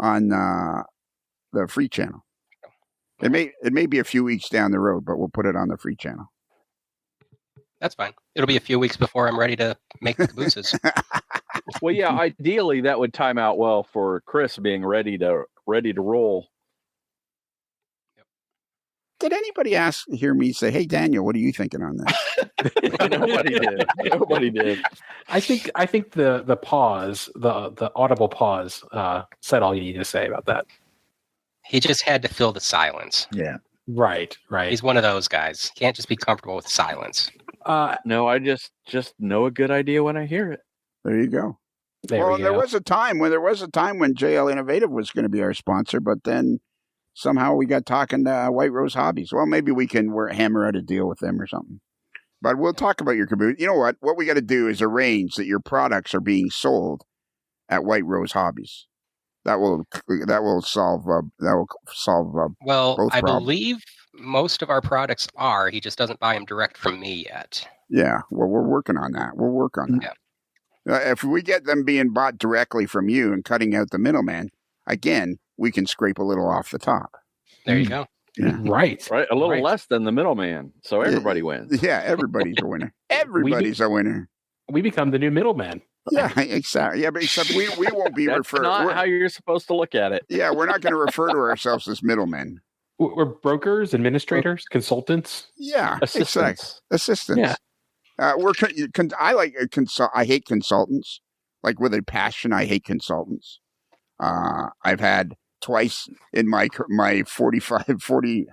the free channel. It may be a few weeks down the road, but we'll put it on the free channel. That's fine. It'll be a few weeks before I'm ready to make the cabooses. Well, yeah, ideally that would time out well for Chris being ready to roll. Did anybody hear me say, "Hey, Daniel, what are you thinking on this?" Nobody did. Nobody did. I think the pause, the audible pause, said all you need to say about that. He just had to fill the silence. Yeah. Right. He's one of those guys. Can't just be comfortable with silence. No, I just know a good idea when I hear it. There you go. There was a time when JL Innovative was going to be our sponsor, but then somehow we got talking to White Rose Hobbies. Well, maybe we can hammer out a deal with them or something. But we'll talk about your caboose. You know what? What we got to do is arrange that your products are being sold at White Rose Hobbies. That will solve Well, both I problems. believe most of our products are. He just doesn't buy them direct from me yet. Yeah, well, we're working on that. We'll work on that. If we get them being bought directly from you and cutting out the middleman, again, we can scrape a little off the top. There you go. Yeah. Right. A little less than the middleman, so everybody wins. Yeah, everybody's a winner. Everybody's a winner. We become the new middleman. Yeah, exactly. Yeah, but except we won't be That's referred. not how you're supposed to look at it. Yeah, we're not going to refer to ourselves as middlemen. We're brokers, administrators, consultants. Yeah, Assistants. Assistants. Yeah. I hate consultants. Like with a passion, I hate consultants. I've had twice in my 40,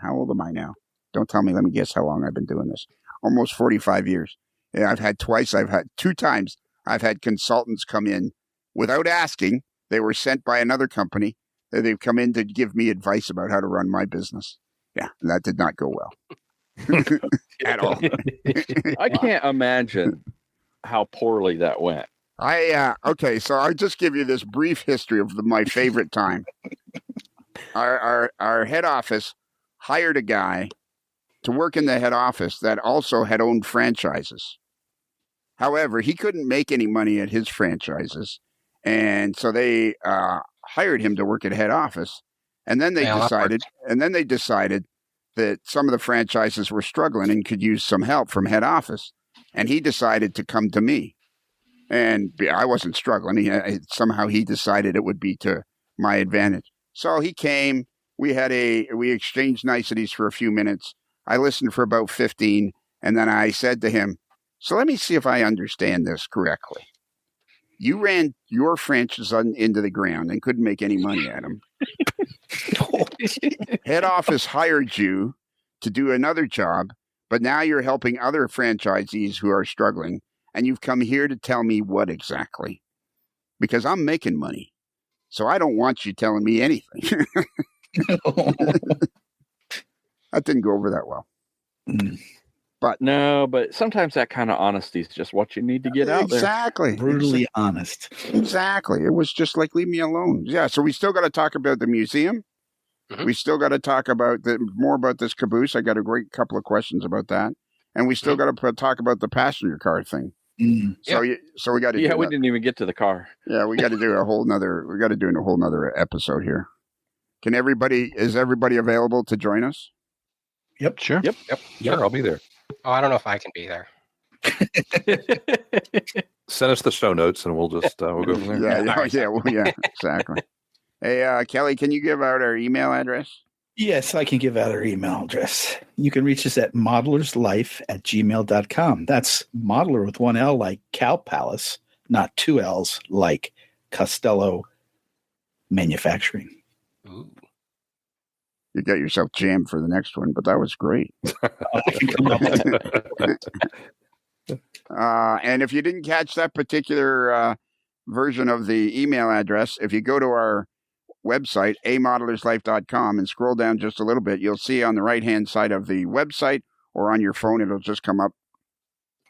how old am I now? Don't tell me, let me guess how long I've been doing this. Almost 45 years. Yeah, I've had 2 times. I've had consultants come in without asking. They were sent by another company They've come in to give me advice about how to run my business. Yeah, and that did not go well at all. I can't imagine how poorly that went. Okay, so I'll just give you this brief history of my favorite time. Our head office hired a guy to work in the head office that also had owned franchises. However, he couldn't make any money at his franchises, and so they hired him to work at head office. And then they decided that some of the franchises were struggling and could use some help from head office. And he decided to come to me. And I wasn't struggling. Somehow he decided it would be to my advantage. So he came. We exchanged niceties for a few minutes. I listened for about 15, and then I said to him, "So let me see if I understand this correctly. You ran your franchise into the ground and couldn't make any money at them. Head office hired you to do another job, but now you're helping other franchisees who are struggling, and you've come here to tell me what exactly? Because I'm making money, so I don't want you telling me anything." That didn't go over that well. But sometimes that kind of honesty is just what you need to get out there. Exactly. Brutally honest. Exactly. It was just like, leave me alone. Yeah, so we still got to talk about the museum. Mm-hmm. We still got to talk about more about this caboose. I got a great couple of questions about that. And we still got to talk about the passenger car thing. Mm. So we got to we didn't even get to the car. Yeah, we got to do a whole nother episode here. Is everybody available to join us? Yep. Sure. Yep. Sure, I'll be there. Oh, I don't know if I can be there. Send us the show notes and we'll go from there. Yeah, exactly. Hey, Kelly, can you give out our email address? Yes, I can give out our email address. You can reach us at modelerslife@gmail.com. That's modeler with one L like Cow Palace, not two L's like Costello Manufacturing. Ooh. You got yourself jammed for the next one, but that was great. And if you didn't catch that particular version of the email address, if you go to our website, amodelerslife.com, and scroll down just a little bit, you'll see on the right-hand side of the website or on your phone, it'll just come up.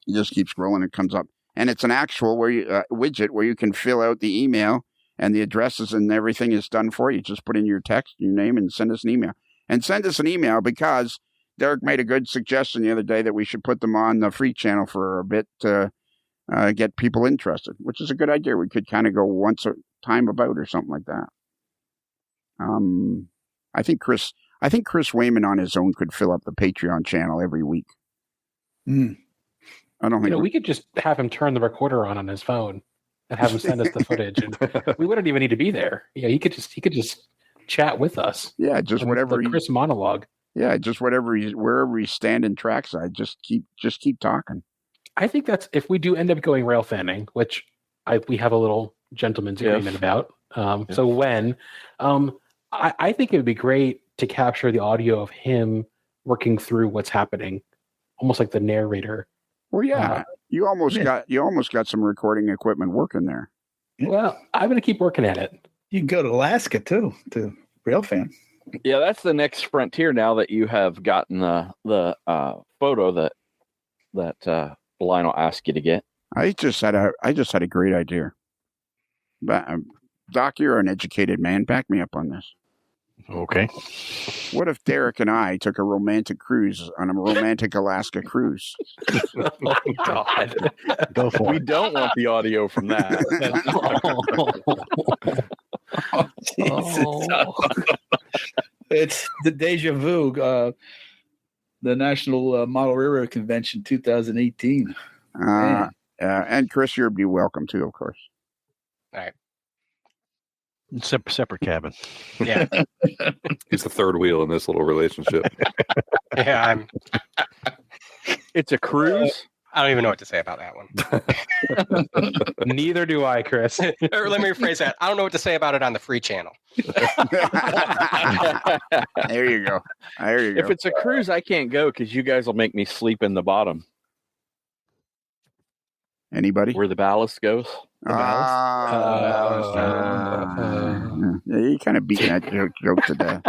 You just keep scrolling, it comes up. And it's an actual widget where you can fill out the email, and the addresses and everything is done for you. Just put in your text, your name, and send us an email. And send us an email because Derek made a good suggestion the other day that we should put them on the free channel for a bit to get people interested, which is a good idea. We could kind of go once a time about or something like that. I think Chris Wayman on his own could fill up the Patreon channel every week. I don't think we could just have him turn the recorder on his phone and have him send us the footage, and we wouldn't even need to be there. Yeah, he could just chat with us. Yeah, just whatever. The Chris monologue. Yeah, just wherever he's standing trackside, just keep talking. I think that's if we do end up going rail fanning, which we have a little gentleman's agreement about. So when, I think it would be great to capture the audio of him working through what's happening, almost like the narrator. Well, yeah, you almost got some recording equipment working there. Well, I'm going to keep working at it. You can go to Alaska too to Railfan. Yeah, that's the next frontier. Now that you have gotten the photo that Lionel asked you to get, I just had a great idea. But Doc, you're an educated man. Back me up on this. Okay. What if Derek and I took a romantic cruise on a romantic Alaska cruise? Oh my God. Go for it. We don't want the audio from that. It's the deja vu, the National Model Railroad Convention 2018. And Chris, you'd be welcome too, of course. All right. Separate cabin. Yeah. He's the third wheel in this little relationship. Yeah, It's a cruise. I don't even know what to say about that one. Neither do I, Chris. Or let me rephrase that. I don't know what to say about it on the free channel. There you go. If it's a cruise, I can't go because you guys will make me sleep in the bottom. Anybody? Where the ballast goes? Yeah, you kind of beat that joke to death.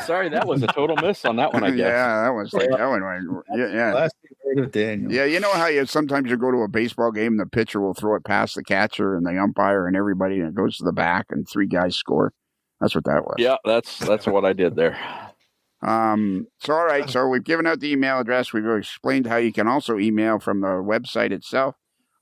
Sorry, that was a total miss on that one, I guess. Yeah, that was like that one. Yeah. Last word of Daniel. Yeah, you know how sometimes you go to a baseball game and the pitcher will throw it past the catcher and the umpire and everybody, and it goes to the back and 3 guys score. That's what that was. Yeah, that's what I did there. So all right, so we've given out the email address. We've explained how you can also email from the website itself.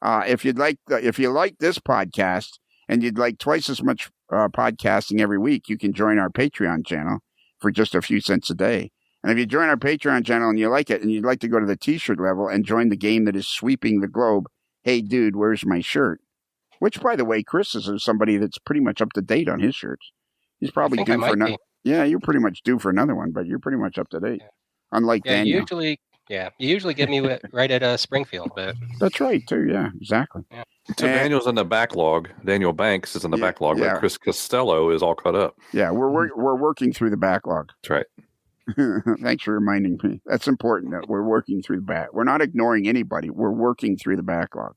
If you like this podcast and you'd like twice as much podcasting every week, you can join our Patreon channel for just a few cents a day. And if you join our Patreon channel and you like it and you'd like to go to the t-shirt level and join the game that is sweeping the globe, hey, dude, where's my shirt? Which, by the way, Chris is somebody that's pretty much up to date on his shirts. He's probably due for another. Yeah, you're pretty much due for another one, but you're pretty much up to date. Yeah. Unlike Daniel. You usually get me right at Springfield, but that's right too. Yeah, exactly. Yeah. So Daniel's in the backlog. Daniel Banks is in the backlog, but Chris Costello is all caught up. Yeah, we're working through the backlog. That's right. Thanks for reminding me. That's important that we're working through the back. We're not ignoring anybody. We're working through the backlog.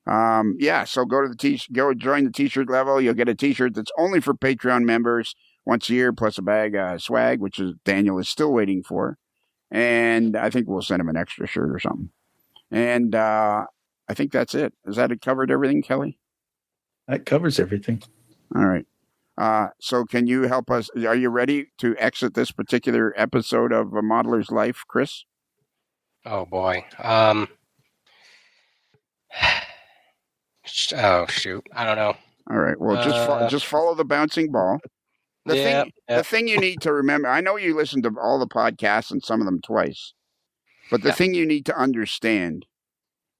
So go to go join the t-shirt level. You'll get a t-shirt that's only for Patreon members once a year, plus a bag of swag, which is Daniel is still waiting for. And I think we'll send him an extra shirt or something. And I think that's it. Has that covered everything, Kelly? That covers everything. All right. So can you help us? Are you ready to exit this particular episode of A Modeler's Life, Chris? Oh, boy. Oh, shoot. I don't know. All right. Well, just follow the bouncing ball. The thing you need to remember, I know you listen to all the podcasts and some of them twice, but the thing you need to understand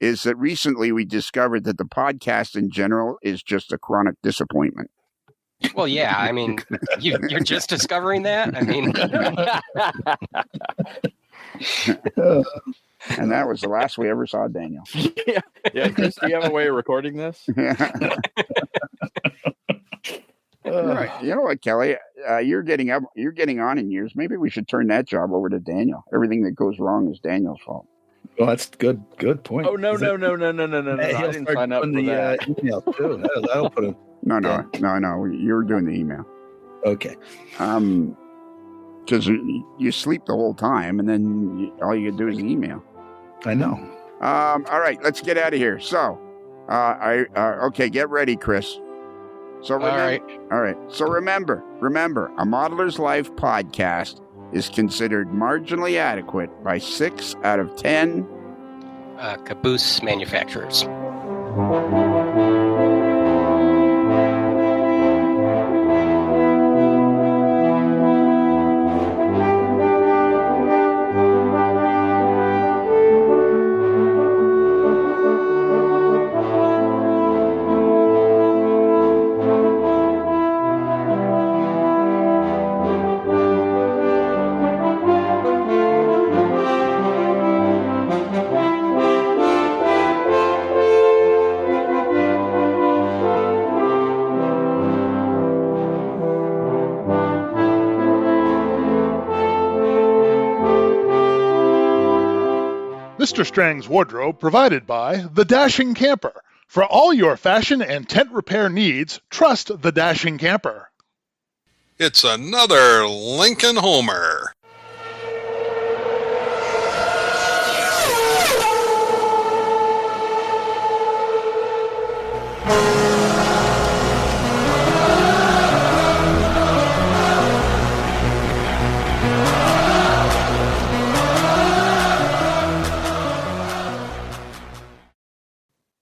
is that recently we discovered that the podcast in general is just a chronic disappointment. Well, yeah, I mean, you're just discovering that? I mean... And that was the last we ever saw Daniel. Yeah, Chris, do you have a way of recording this? Right. You know what, Kelly? You're getting on in years. Maybe we should turn that job over to Daniel. Everything that goes wrong is Daniel's fault. Well, that's good point. Oh no! Hey, I didn't sign up for that. Email too. That'll put him. No. You're doing the email. Okay. Because you sleep the whole time, and then all you do is email. I know. All right, let's get out of here. So, okay, get ready, Chris. So all right. So remember, A Modeler's Life podcast is considered marginally adequate by 6 out of 10 caboose manufacturers. Mr. Strang's wardrobe provided by The Dashing Camper. For all your fashion and tent repair needs, trust The Dashing Camper. It's another Lincoln Homer.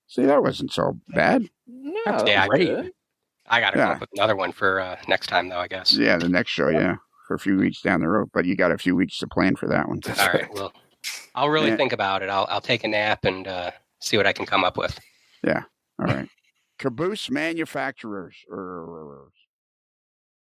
See, that wasn't so bad. No, yeah, great. I got to come up with another one for next time, though, I guess. Yeah, the next show, for a few weeks down the road. But you got a few weeks to plan for that one. All right, well, I'll really think about it. I'll take a nap and see what I can come up with. Yeah, all right. Caboose manufacturers.